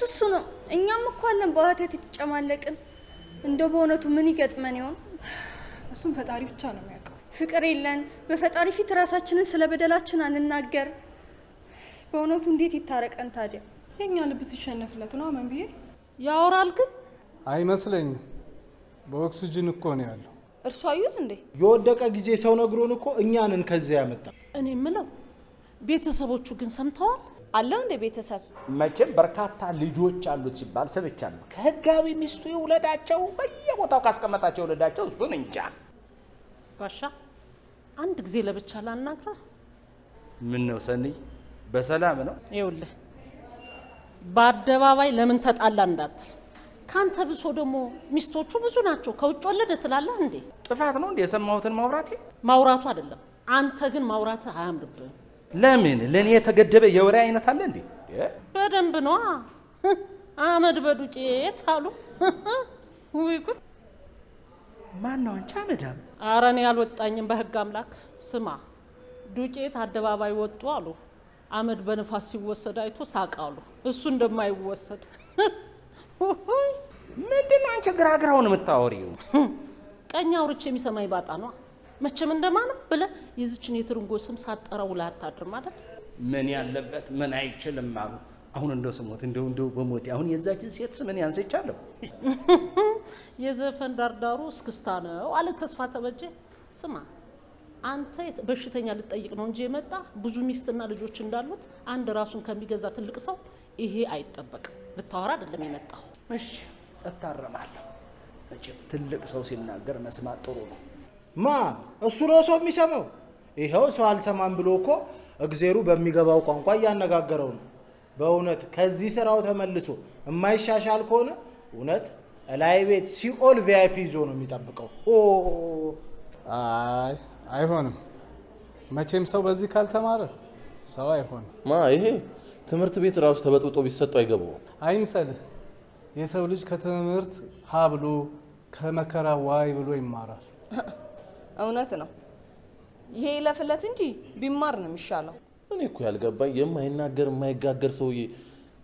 እሱ ነው። እኛም እኮ አለን በኃጢአት የተጨማለቅን። እንደው በእውነቱ ምን ይገጥመን ይሆን? እሱም ፈጣሪ ብቻ ነው የሚያውቀው። ፍቅር የለን፣ በፈጣሪ ፊት ራሳችንን ስለ በደላችን አንናገር። በእውነቱ እንዴት ይታረቀን ታዲያ? የኛ ልብ ሲሸነፍለት ነው አመን ብዬ ያወራል። ግን አይመስለኝም። በኦክሲጅን እኮ ነው ያለው። እርሱ አዩት እንዴ? የወደቀ ጊዜ ሰው ነግሮን እኮ እኛንን ከዚያ ያመጣ። እኔ የምለው ቤተሰቦቹ ግን ሰምተዋል? አለው እንደ ቤተሰብ መቼም በርካታ ልጆች አሉት ሲባል ሰምቻለሁ። ከህጋዊ ሚስቱ ይውለዳቸው፣ በየቦታው ካስቀመጣቸው ይውለዳቸው። እሱን እንጃ። ባሻ አንድ ጊዜ ለብቻ ላናግራ። ምን ነው ሰንይ፣ በሰላም ነው? ይኸውልህ በአደባባይ ለምን ተጣላ እንዳትል። ካንተ ብሶ ደግሞ ሚስቶቹ ብዙ ናቸው። ከውጭ ወለደ ትላለህ እንዴ? ጥፋት ነው እንዴ የሰማሁትን ማውራቴ? ማውራቱ አይደለም፣ አንተ ግን ማውራትህ አያምርብህም። ለምን? ለኔ የተገደበ የወሬ አይነት አለ እንዴ? በደንብ ነዋ። አመድ በዱቄት አሉ። ውይ ጉድ! ማን ነው አንቺ አመዳም? ኧረ እኔ አልወጣኝም። በህግ አምላክ ስማ፣ ዱቄት አደባባይ ወጡ አሉ። አመድ በንፋስ ሲወሰድ አይቶ ሳቃሉ። እሱ እንደማይወሰድ ምንድን ነው አንቺ ግራግራውን የምታወሪው? ቀኝ አውርቼ የሚሰማኝ ባጣ ነው። መቼም እንደማንም ብለህ የዚችን የትርንጎ ስም ሳጠራ ውለህ አታድርም አይደል? ምን ያለበት ምን አይችልም አሉ። አሁን እንደው ስሞት እንደው በሞት አሁን የዛችን ሴት ስም እኔ አንስቻለሁ። የዘፈን ዳርዳሩ እስክስታ ነው አለ ተስፋ ተበጀ። ስማ አንተ በሽተኛ ልትጠይቅ ነው እንጂ የመጣ ብዙ ሚስትና ልጆች እንዳሉት አንድ ራሱን ከሚገዛ ትልቅ ሰው ይሄ አይጠበቅም። ልታወራ አይደለም የመጣው። እሺ እታረማለሁ። መቼም ትልቅ ሰው ሲናገር መስማት ጥሩ ነው። ማ እሱ ነው ሰው የሚሰማው? ይሄው ሰው አልሰማም ብሎ እኮ እግዜሩ በሚገባው ቋንቋ እያነጋገረው ነው። በእውነት ከዚህ ስራው ተመልሶ የማይሻሻል ከሆነ እውነት ላይ ቤት ሲኦል ቪአይፒ ይዞ ነው የሚጠብቀው። አይ አይሆንም። መቼም ሰው በዚህ ካልተማረ ሰው አይሆንም። ይሄ ትምህርት ቤት ራሱ ተበጥብጦ ቢሰጠው አይገባው። አይምሰልህ። የሰው ልጅ ከትምህርት ሀ ብሎ ከመከራ ዋይ ብሎ ይማራል። እውነት ነው። ይሄ ይለፍለት እንጂ ቢማር ነው የሚሻለው። እኔ እኮ ያልገባኝ የማይናገር የማይጋገር ሰውዬ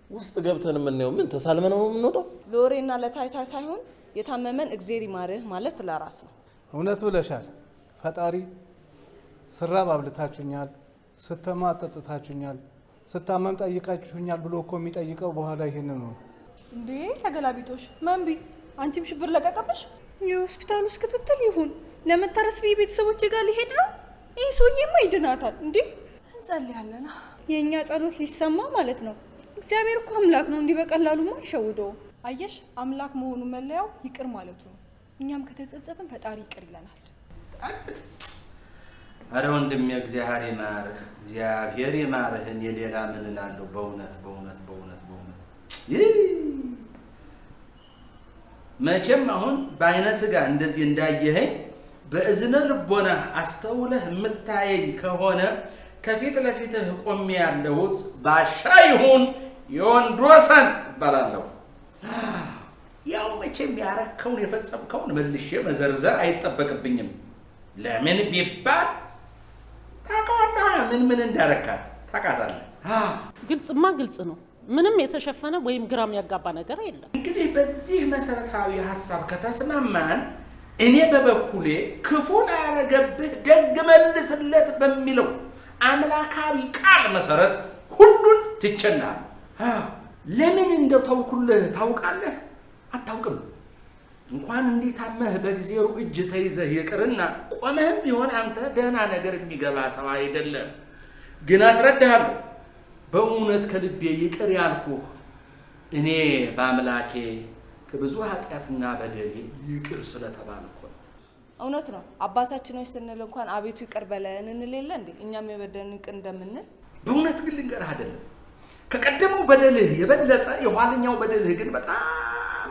ውስጥ ገብተን የምናየው ምን ተሳልመን ነው የምንወጣው? ለወሬና ለታይታ ሳይሆን የታመመን እግዜር ይማርህ ማለት ለራስ ነው። እውነት ብለሻል። ፈጣሪ ስራብ አብልታችሁኛል፣ ስተማ ጠጥታችሁኛል፣ ስታመም ጠይቃችሁኛል ብሎ እኮ የሚጠይቀው በኋላ ይሄንን ነው እንዴ? ተገላቢጦሽ መንቢ፣ አንቺም ሽብር ለቀቀበሽ። የሆስፒታል ውስጥ ክትትል ይሁን ለመታረስ ቤተሰቦች ጋር ሊሄድ ነው። ይህ ሰውዬማ ይድናታል እንዴ? እንጸልያለን። የእኛ ጸሎት ሊሰማ ማለት ነው። እግዚአብሔር እኮ አምላክ ነው፣ እንዲህ በቀላሉማ አይሸውደው። አየሽ፣ አምላክ መሆኑ መለያው ይቅር ማለቱ ነው። እኛም ከተጸጸትን ፈጣሪ ይቅር ይለናል። አረ ወንድሜ እግዚአብሔር ይማርህ፣ እግዚአብሔር ይማርህ። እኔ ሌላ ምን እላለሁ? በእውነት መቼም አሁን በአይነ ስጋ እንደዚህ እንዳየኸኝ በእዝነ ልቦና አስተውለህ የምታየኝ ከሆነ ከፊት ለፊትህ ቆሜ ያለሁት ባሻ ይሁን የወንዶሰን እባላለሁ። ያው መቼም ያረከውን የፈጸምከውን መልሼ መዘርዘር አይጠበቅብኝም። ለምን ቢባል ታውቃለህ፣ ምን እንዳረካት ታውቃታለህ። ግልጽማ ግልጽ ነው። ምንም የተሸፈነ ወይም ግራም ያጋባ ነገር የለም። እንግዲህ በዚህ መሰረታዊ ሐሳብ ከተስማማን እኔ በበኩሌ ክፉ ላረገብህ ደግ መልስለት በሚለው አምላካዊ ቃል መሰረት ሁሉን ትችላለህ። ለምን እንደው ተውኩልህ ታውቃለህ? አታውቅም። እንኳን እንዲህ ታመህ በጊዜው እጅ ተይዘህ ይቅርና ቆመህም ቢሆን አንተ ደህና ነገር የሚገባ ሰው አይደለም። ግን አስረዳሃለሁ፣ በእውነት ከልቤ ይቅር ያልኩህ እኔ በአምላኬ ከብዙ ኃጢአትና በደሌ ይቅር ስለተባልኩ ነው። እውነት ነው። አባታችኖች ስንል እንኳን አቤቱ ይቅር በለን እንል የለ እንዴ? እኛም የበደልን ይቅር እንደምንል። በእውነት ግን ልንገርህ አይደለም፣ ከቀደመው በደልህ የበለጠ የኋለኛው በደልህ ግን በጣም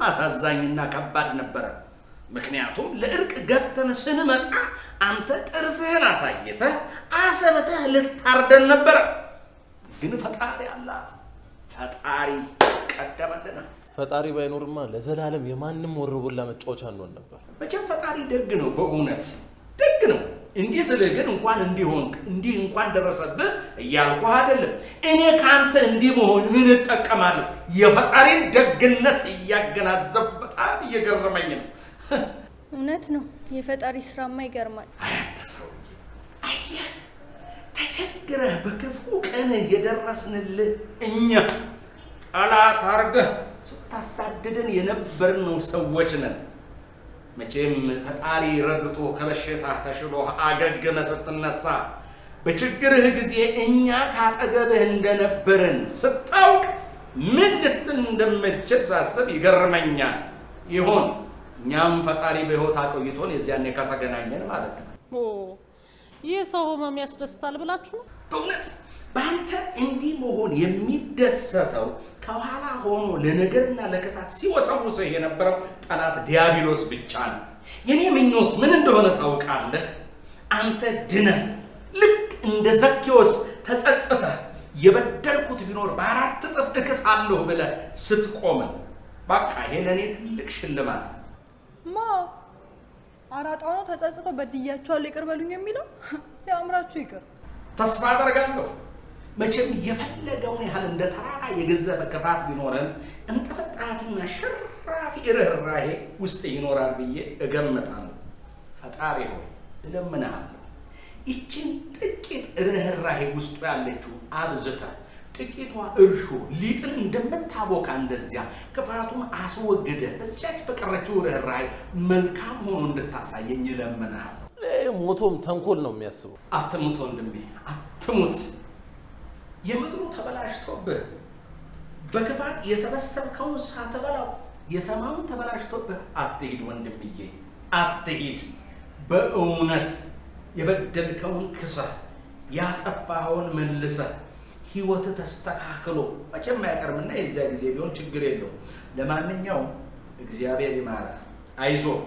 አሳዛኝና ከባድ ነበረ። ምክንያቱም ለእርቅ ገፍተን ስንመጣ አንተ ጥርስህን አሳይተህ አሰብተህ ልታርደን ነበረ። ግን ፈጣሪ አላ ፈጣሪ ቀደመልና። ፈጣሪ ባይኖርማ ለዘላለም የማንም ወሮበላ መጫወቻ እንሆን ነበር። መቼም ፈጣሪ ደግ ነው፣ በእውነት ደግ ነው። እንዲህ ስልህ ግን እንኳን እንዲሆንክ እንዲህ እንኳን ደረሰብህ እያልኩህ አይደለም። እኔ ካንተ እንዲህ መሆን ምን እጠቀማለሁ? የፈጣሪን ደግነት እያገናዘብ በጣም እየገረመኝ ነው። እውነት ነው። የፈጣሪ ስራማ ይገርማል። አንተ ሰው አየህ፣ ተቸግረህ በክፉ ቀንህ የደረስንልህ እኛ ጠላት አርገህ ስታሳድደን የነበርነው ሰዎች ነን። መቼም ፈጣሪ ረድቶ ከበሽታ ተሽሎህ አገግመህ ስትነሳ በችግርህ ጊዜ እኛ ካጠገብህ እንደነበርን ስታውቅ ምን ልትል እንደምትችል ሳስብ ይገርመኛል። ይሁን እኛም ፈጣሪ በሕይወት አቆይቶን የዚያኔ ከተገናኘን ማለት ነው። ይህ ሰው ህመም ያስደስታል ብላችሁ ነው? በእውነት በአንተ እንዲህ መሆን የሚደሰተው ከኋላ ሆኖ ለነገርና ለክፋት ሲወሰውስህ የነበረው ጠላት ዲያብሎስ ብቻ ነው። የኔ ምኞት ምን እንደሆነ ታውቃለህ? አንተ ድነህ ልክ እንደ ዘኬዎስ ተጸጽተህ የበደልኩት ቢኖር በ4 እጥፍ እክሳለሁ ብለህ ስትቆም በቃ ይሄ ለእኔ ትልቅ ሽልማት። ማ አራጣው ነው ተጸጽቶ በድያቸዋለሁ ይቅር በሉኝ የሚለው? ሲያምራችሁ ይቅር። ተስፋ አደርጋለሁ። መቼም የፈለገውን ያህል እንደ ተራራ የገዘፈ ክፋት ቢኖረን እንጥፍጣፊና ሽራፊ ርኅራኄ ውስጥ ይኖራል ብዬ እገምታለሁ። ፈጣሪ ሆይ እለምንሃለሁ፣ ይችን ጥቂት ርኅራኄ ውስጡ ያለችው አብዝተህ ጥቂቷ እርሾ ሊጥን እንደምታቦካ እንደዚያ ክፋቱን አስወግደህ በዚያች በቀረችው ርኅራኄ መልካም ሆኖ እንድታሳየኝ እለምንሃለሁ። ሞቶም ተንኮል ነው የሚያስበው። አትሙት ወንድሜ አትሙት። የምድሩ ተበላሽቶብህ በክፋት የሰበሰብከውን ሳትበላው የሰማዩን ተበላሽቶብህ አትሂድ ወንድምዬ አትሂድ። በእውነት የበደልከውን ክሰህ ያጠፋኸውን መልሰህ ህይወትህ ተስተካክሎ መቼም አይቀርምና የዚያ ጊዜ ቢሆን ችግር የለውም። ለማንኛውም እግዚአብሔር ይማረህ፣ አይዞህ።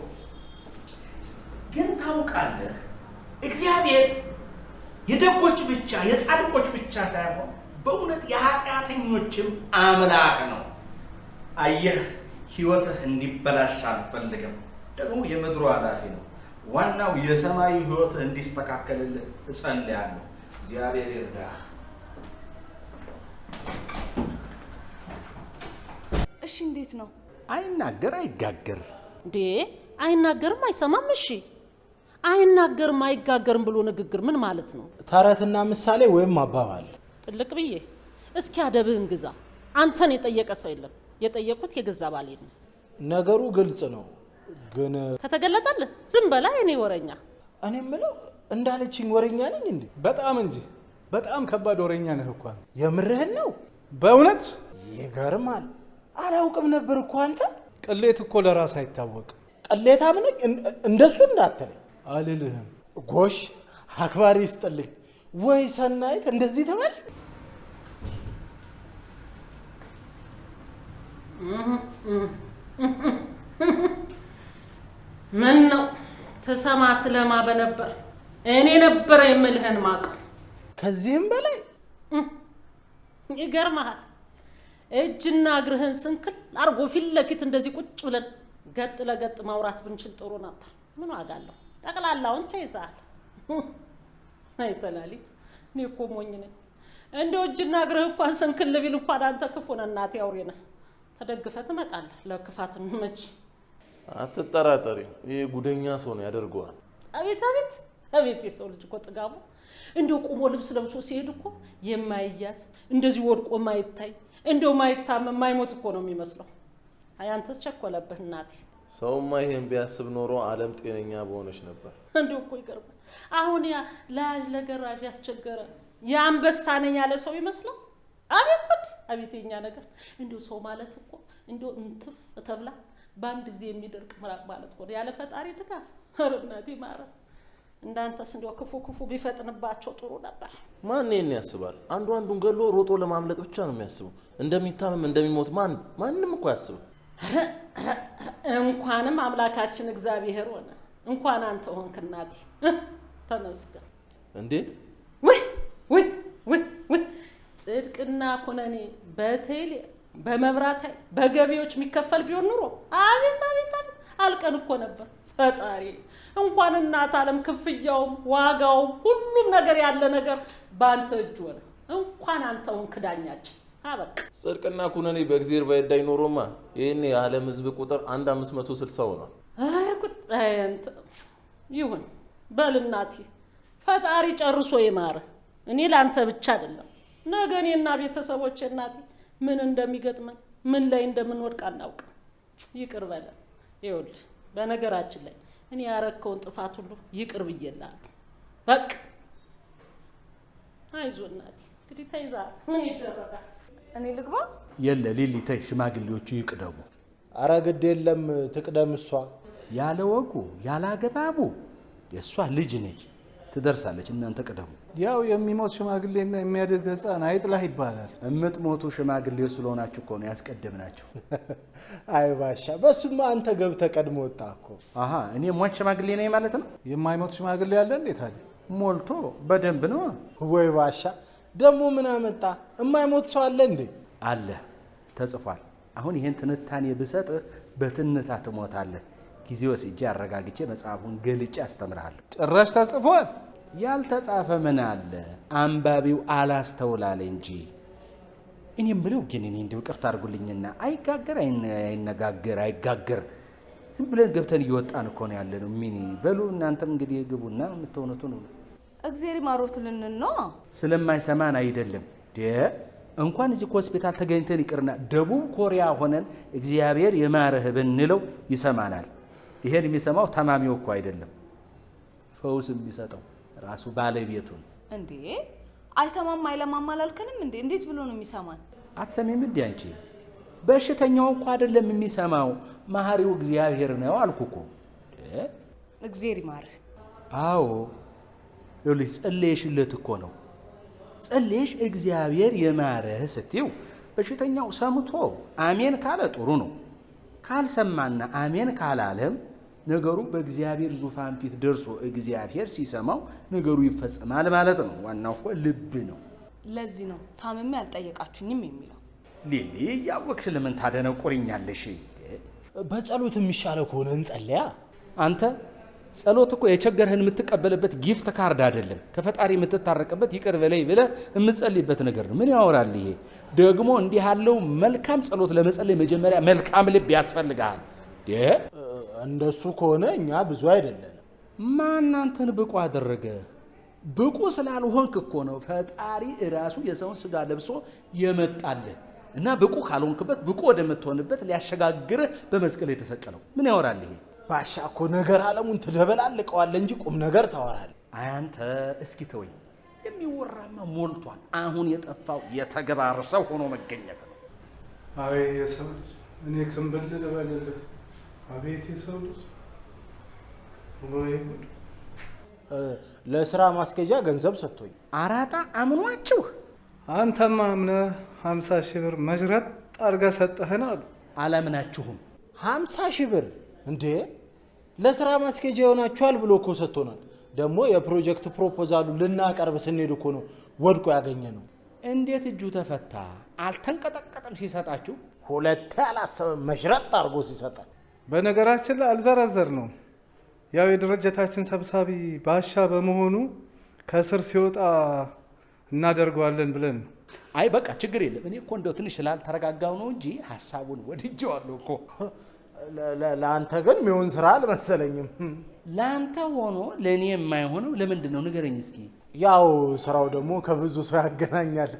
ግን ታውቃለህ እግዚአብሔር የደጎች ብቻ የጻድቆች ብቻ ሳይሆን በእውነት የኃጢአተኞችም አምላክ ነው። አየህ ህይወትህ እንዲበላሽ አልፈልግም። ደግሞ የምድሩ ኃላፊ ነው። ዋናው የሰማዩ ህይወትህ እንዲስተካከልልህ እጸልያለሁ። እግዚአብሔር ይርዳህ። እሺ እንዴት ነው? አይናገር አይጋገር እንዴ? አይናገርም አይሰማም። እሺ አይናገርም አይጋገርም ብሎ ንግግር ምን ማለት ነው? ተረትና ምሳሌ ወይም አባባል። ጥልቅ ብዬ እስኪ አደብህን ግዛ። አንተን የጠየቀ ሰው የለም። የጠየቁት የገዛ ባሌ ነው። ነገሩ ግልጽ ነው ግን ከተገለጠልህ ዝም በላ። እኔ ወረኛ እኔ የምለው እንዳለችኝ ወረኛ ነኝ እንዴ? በጣም እንጂ በጣም ከባድ ወሬኛ ነህ እኮ። የምርህን ነው? በእውነት ይገርማል። አላውቅም ነበር እኮ አንተ። ቅሌት እኮ ለራስ አይታወቅም። ቅሌታም ነኝ እንደሱ እንዳትለኝ አልልህም። ጎሽ አክባሪ ይስጥልኝ። ወይ ሰናይት እንደዚህ ትበል። ምን ነው ትሰማ ትለማ በነበር እኔ ነበር የምልህን ማቅ። ከዚህም በላይ ይገርምሃል። እጅና እግርህን ስንክል አርጎ ፊት ለፊት እንደዚህ ቁጭ ብለን ገጥ ለገጥ ማውራት ብንችል ጥሩ ነበር። ምን ዋጋ አለው? ጠቅላላውን ተይዛል። አይ ተላሊት፣ እኔ እኮ ሞኝ ነኝ። እንደው እጅና እግርህ እንኳን ስንክል ቢል እንኳን አንተ ክፉ ነህ እናቴ፣ አውሬ ነህ። ተደግፈህ ትመጣለህ ለክፋት መች። አትጠራጠሪ፣ ይሄ ጉደኛ ሰው ነው ያደርገዋል። አቤት አቤት አቤት! የሰው ልጅ እኮ ጥጋቡ። እንደው ቁሞ ልብስ ለብሶ ሲሄድ እኮ የማይያዝ እንደዚህ ወድቆ ማይታይ እንደው ማይታመም ማይሞት እኮ ነው የሚመስለው። አይ አንተስ ቸኮለብህ እናቴ። ሰውማ ይሄን ቢያስብ ኖሮ ዓለም ጤነኛ በሆነች ነበር። እንደው እኮ ይገርማል። አሁን ያ ላጅ ለገራዥ ያስቸገረ የአንበሳ ነኝ ያለ ሰው ይመስላል። አቤት ጉድ! አቤት የኛ ነገር። እንደው ሰው ማለት እኮ እንደው እንትፍ ተብላ በአንድ ጊዜ የሚደርቅ ምራቅ ማለት እኮ ያለ ፈጣሪ ድጋፍ። ኧረ እናቴ ማረ። እንዳንተስ እንደው ክፉ ክፉ ቢፈጥንባቸው ጥሩ ነበር። ማን ይሄን ያስባል? አንዱ አንዱን ገሎ ሮጦ ለማምለጥ ብቻ ነው የሚያስበው። እንደሚታመም እንደሚሞት ማንም እኮ ያስበው። እንኳንም አምላካችን እግዚአብሔር ሆነ፣ እንኳን አንተ ሆንክ እናቴ። ተመስገን። እንዴት ወይ ወይ ወይ ወይ! ጽድቅና ኩነኔ በቴሌ በመብራት በገቢዎች የሚከፈል ቢሆን ኑሮ አቤት አቤት አቤት አልቀን እኮ ነበር። ፈጣሪ እንኳን እናት ዓለም ክፍያውም ዋጋውም ሁሉም ነገር ያለ ነገር ባንተ እጅ ሆነ። እንኳን አንተ ሆንክ ዳኛችን። አበቃ። ጽድቅና ኩነኔ በእግዚአብሔር ባይዳይ ኖሮማ ይሄኔ የዓለም ሕዝብ ቁጥር 1560 ሆኗል። አይ ቁጣዬ አንተ ይሁን በል እናቴ። ፈጣሪ ጨርሶ ይማረ። እኔ ላንተ ብቻ አይደለም ነገ እኔና ቤተሰቦቼ እናቴ ምን እንደሚገጥመን ምን ላይ እንደምንወድቅ አናውቅ። ይቅር በለን። ይኸውልህ በነገራችን ላይ እኔ ያረከውን ጥፋት ሁሉ ይቅር ብዬልሃለሁ። በቃ አይዞህ እናቴ። እንግዲህ ተይዘሃል፣ ምን ይደረጋል? እኔ ልግባ? የለ ሊሊ ተይ፣ ሽማግሌዎቹ ይቅደሙ። አረ ግድ የለም ትቅደም እሷ። ያለ ወጉ ያለ አገባቡ የእሷ ልጅ ነች፣ ትደርሳለች። እናንተ ቅደሙ። ያው የሚሞት ሽማግሌና የሚያድግ ሕፃን አይጥላህ ይባላል። እምትሞቱ ሽማግሌ ስለሆናችሁ እኮ ነው ያስቀደምናቸው። አይ ባሻ፣ በሱማ አንተ ገብተህ ቀድሞ ወጣ እኮ። አሃ እኔ ሟች ሽማግሌ ነኝ ማለት ነው? የማይሞት ሽማግሌ አለ እንዴት አለ? ሞልቶ በደንብ ነው። ወይ ባሻ፣ ደግሞ ምን አመጣ? የማይሞት ሰው አለ እንዴ? አለ፣ ተጽፏል። አሁን ይሄን ትንታኔ ብሰጥህ በትንታ ትሞታለህ። ጊዜ ወስጄ አረጋግጬ መጽሐፉን ገልጬ አስተምርሃለሁ። ጭራሽ ተጽፏል? ያልተጻፈ ምን አለ? አንባቢው አላስተውላለ እንጂ። እኔም ብለው ግን እኔ እንደው ቅርታ አድርጉልኝና አይጋገር አይነጋገር አይጋገር ዝም ብለን ገብተን እየወጣን እኮ ነው ያለ ነው። ምን በሉ እናንተም እንግዲህ ግቡና የምትሆኑት ነው። እግዚአብሔር ማሮት ልንል ነው። ስለማይሰማን አይደለም እንኳን እዚህ ሆስፒታል ተገኝተን ይቅርና ደቡብ ኮሪያ ሆነን እግዚአብሔር የማረህ ብንለው ይሰማናል። ይሄን የሚሰማው ታማሚው እኮ አይደለም ፈውስ የሚሰጠው ራሱ ባለቤቱን። እንዴ አይሰማም አይለማም አላልከንም እንዴ? እንዴት ብሎ ነው የሚሰማን? አትሰሚም እንዴ አንቺ? በሽተኛው እኮ አይደለም የሚሰማው መሐሪው እግዚአብሔር ነው አልኩ እኮ። እግዚአብሔር ይማርህ። አዎ ይኸውልሽ ጸለይሽለት እኮ ነው። ጸለይሽ እግዚአብሔር የማረህ ስትይው በሽተኛው ሰምቶ አሜን ካለ ጥሩ ነው። ካልሰማና አሜን ካላለም ነገሩ በእግዚአብሔር ዙፋን ፊት ደርሶ እግዚአብሔር ሲሰማው ነገሩ ይፈጸማል ማለት ነው። ዋናው እኮ ልብ ነው። ለዚህ ነው ታምሜ አልጠየቃችሁኝም የሚለው። ሊሊ ያወቅሽ ለምን ታደነቁርኛለሽ? በጸሎት የሚሻለው ከሆነ እንጸልያ። አንተ ጸሎት እኮ የቸገርህን የምትቀበልበት ጊፍት ካርድ አይደለም። ከፈጣሪ የምትታረቅበት ይቅር በለኝ ብለህ የምትጸልይበት ነገር ነው። ምን ያወራል ይሄ? ደግሞ እንዲህ ያለው መልካም ጸሎት ለመጸለይ መጀመሪያ መልካም ልብ ያስፈልጋል። እንደሱ ከሆነ እኛ ብዙ አይደለንም። ማን አንተን ብቁ አደረገ? ብቁ ስላልሆንክ እኮ ነው ፈጣሪ እራሱ የሰውን ስጋ ለብሶ የመጣልህ እና ብቁ ካልሆንክበት ብቁ ወደምትሆንበት ሊያሸጋግርህ በመስቀል የተሰቀለው። ምን ያወራል ይሄ? ባሻ እኮ ነገር ዓለሙን ትደበላልቀዋለህ እንጂ ቁም ነገር ታወራለህ። አንተ እስኪ ተወኝ። የሚወራማ ሞልቷል። አሁን የጠፋው የተግባር ሰው ሆኖ መገኘት ነው። አይ የሰው ልጅ እኔ ክንብል ልበልልህ። አቤት የሰው ልጅ ወይ ለስራ ማስኬጃ ገንዘብ ሰጥቶኝ አራጣ አምኗችሁ አንተማ አምነህ 50 ሺህ ብር መጅረጥ አድርገህ ሰጠህን አሉ። አላምናችሁም። 50 ሺህ ብር እንዴ ለስራ ማስኬጃ ይሆናችኋል ብሎ እኮ ሰጥቶናል። ደግሞ የፕሮጀክት ፕሮፖዛሉ ልናቀርብ ስንሄድ እኮ ነው ወድቆ ያገኘ ነው። እንዴት እጁ ተፈታ? አልተንቀጠቀጠም ሲሰጣችሁ? ሁለት ያላሰበ መሽረጥ አድርጎ ሲሰጣል። በነገራችን ላይ አልዘራዘር ነው ያው የድርጅታችን ሰብሳቢ ባሻ በመሆኑ ከስር ሲወጣ እናደርገዋለን ብለን ነው። አይ በቃ ችግር የለም። እኔ እኮ እንደው ትንሽ ስላልተረጋጋው ነው እንጂ ሐሳቡን ወድጄዋለሁ እኮ። ለአንተ ግን የሚሆን ስራ አልመሰለኝም። ለአንተ ሆኖ ለእኔ የማይሆነው ለምንድን ነው ንገረኝ እስኪ። ያው ስራው ደግሞ ከብዙ ሰው ያገናኛል።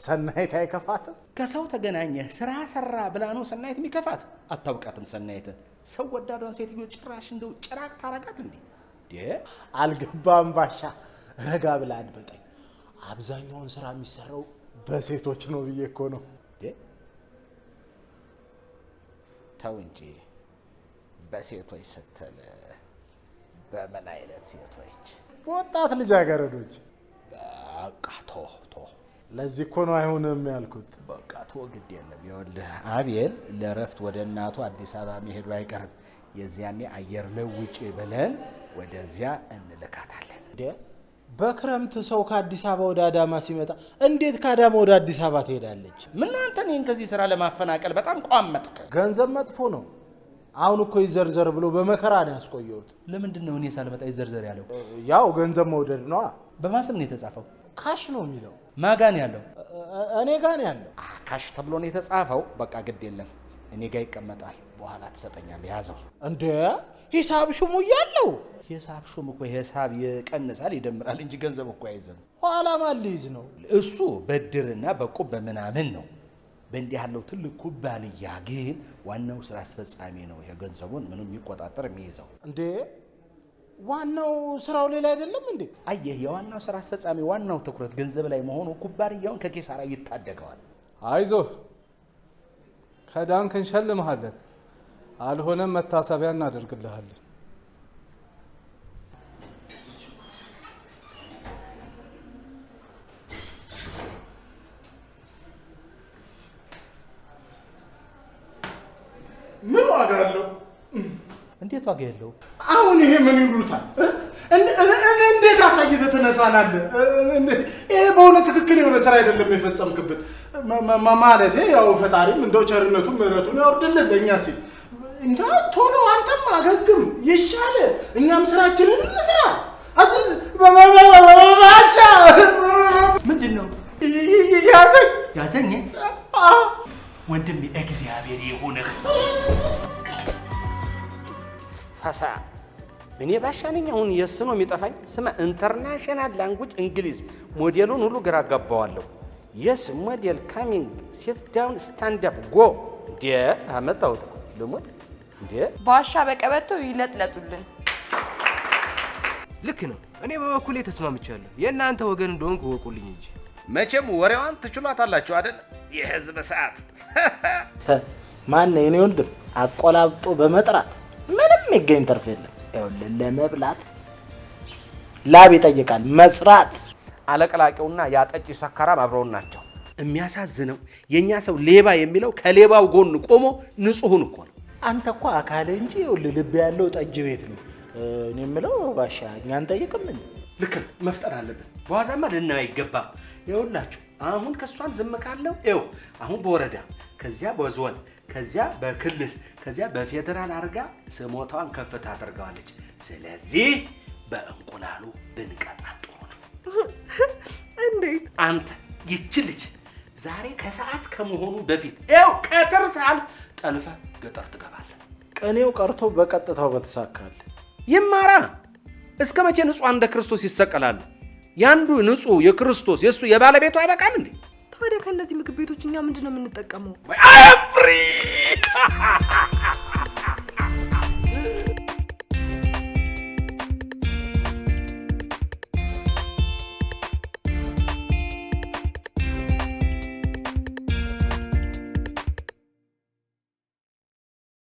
ሰናይት አይከፋትም? ከሰው ተገናኘህ ስራ ሰራ ብላ ነው ሰናይት የሚከፋት? አታውቃትም ሰናይትን። ሰው ወዳዷን ሴትዮ ጭራሽ እንደው ጭራቅ ታረጋት እንዴ? አልገባም ባሻ። ረጋ ብላ አድምጠኝ። አብዛኛውን ስራ የሚሰራው በሴቶች ነው ብዬ እኮ ነው። ተው እንጂ በሴቶች ስትል በምን አይነት ሴቶች? ወጣት ልጃገረዶች። በቃ ቶ ለዚህ እኮ ነው አይሆንም ያልኩት። በቃ ቶ ግድ የለም። ይኸውልህ አቤል ለረፍት ወደ እናቱ አዲስ አበባ መሄዱ አይቀርም። የዚያኔ አየር ለውጭ ብለን ወደዚያ እንልካታለን። በክረምት ሰው ከአዲስ አበባ ወደ አዳማ ሲመጣ እንዴት ከአዳማ ወደ አዲስ አበባ ትሄዳለች? ምን አንተ እኔን ከዚህ ስራ ለማፈናቀል በጣም ቋመጥክ። ገንዘብ መጥፎ ነው። አሁን እኮ ይዘርዘር ብሎ በመከራ ነው ያስቆየሁት። ለምንድን ነው እኔ ሳልመጣ ይዘርዘር ያለው? ያው ገንዘብ መውደድ ነዋ። በማስም ነው የተጻፈው? ካሽ ነው የሚለው። ማጋን ያለው? እኔ ጋር ነው ያለው። ካሽ ተብሎ ነው የተጻፈው። በቃ ግድ የለም እኔ ጋር ይቀመጣል። በኋላ ትሰጠኛለህ። ያዘው። እንዴ ሂሳብ ሹሙ እያለው? ሂሳብ ሹም እኮ ሂሳብ ይቀንሳል ይደምራል እንጂ ገንዘብ እኮ አይዘም። ኋላ ማን ሊይዝ ነው? እሱ በድርና በቁብ በምናምን ነው። በእንዲህ ያለው ትልቅ ኩባንያ ግን ዋናው ስራ አስፈጻሚ ነው የገንዘቡን ምንም የሚቆጣጠር የሚይዘው። እንዴ ዋናው ስራው ሌላ አይደለም እንዴ? አየህ፣ የዋናው ስራ አስፈጻሚ ዋናው ትኩረት ገንዘብ ላይ መሆኑ ኩባንያውን ከኪሳራ ይታደገዋል። አይዞህ ከዳንክ እንሸልምሃለን፣ አልሆነም መታሰቢያ እናደርግልሃለን። ምን ዋጋ አለው? እንዴት ዋጋ የለው? አሁን ይሄ ምን ይሉታል? እንዴት አሳይተህ ትነሳናለህ? ይሄ በእውነት ትክክል የሆነ ስራ አይደለም የፈጸምክብን። ማለቴ ያው ፈጣሪም እንደው ቸርነቱን ምሕረቱን ያወርድልን ለእኛ ሲል እንዳ ቶሎ አንተም አገግም ይሻለ፣ እኛም ስራችንን እንስራ። ምንድን ነው ያዘኝ? ወንድሜ እግዚአብሔር ይሁንህ። ፈሳ እኔ ባሻ ነኝ። አሁን የስ ነው የሚጠፋኝ። ስማ ኢንተርናሽናል ላንጉጅ እንግሊዝ ሞዴሉን ሁሉ ግራ አጋባዋለሁ። የስ ሞዴል ካሚንግ ሲት ዳውን ስታንድ አፕ ጎ እንዴ አመጣሁት ልሞት እንዴ ባሻ በቀበቶ ይለጥለጡልን። ልክ ነው። እኔ በበኩሌ ተስማምቻለሁ። የእናንተ ወገን እንደሆንኩ ወቁልኝ እንጂ መቼም ወሬዋን ትችሏታላችሁ አይደል? የህዝብ ሰዓት ማን የኔ ወንድም አቆላብጦ በመጥራት ምንም የሚገኝ ትርፍ የለም። ይኸውልህ ለመብላት ላብ ይጠይቃል መስራት። አለቅላቂውና ያጠጪ ሰካራም አብረውን ናቸው። የሚያሳዝነው የኛ ሰው ሌባ የሚለው ከሌባው ጎን ቆሞ ንጹሑን እኮ ነው። አንተ እኮ አካሌ እንጂ ይኸውልህ ልብ ያለው ጠጅ ቤት ነው። እኔ የምለው ባሻ እኛን ጠይቅም እንዴ? ልክ መፍጠር አለብን። በዋዛማ ልናየው አይገባም። ይኸውላችሁ አሁን ከሷን ዝም ካለው ይኸው አሁን በወረዳ ከዚያ በዞን ከዚያ በክልል ከዚያ በፌደራል አርጋ ስሞታዋን ከፍታ አድርገዋለች። ስለዚህ በእንቁላሉ ብንቀጣት ጥሩ ነው። እንዴት? አንተ ይቺ ልጅ ዛሬ ከሰዓት ከመሆኑ በፊት ይኸው ቀጥር ሰዓት ጠልፈ ገጠር ትገባለህ። ቀኔው ቀርቶ በቀጥታው በተሳካል ይማራ። እስከ መቼ ንጹሐን እንደ ክርስቶስ ይሰቀላሉ? ያንዱ ንጹህ የክርስቶስ የሱ የባለቤቱ አይበቃም እንዴ? ታዲያ ከእነዚህ ምግብ ቤቶች እኛ ምንድነው የምንጠቀመው? አፍሪ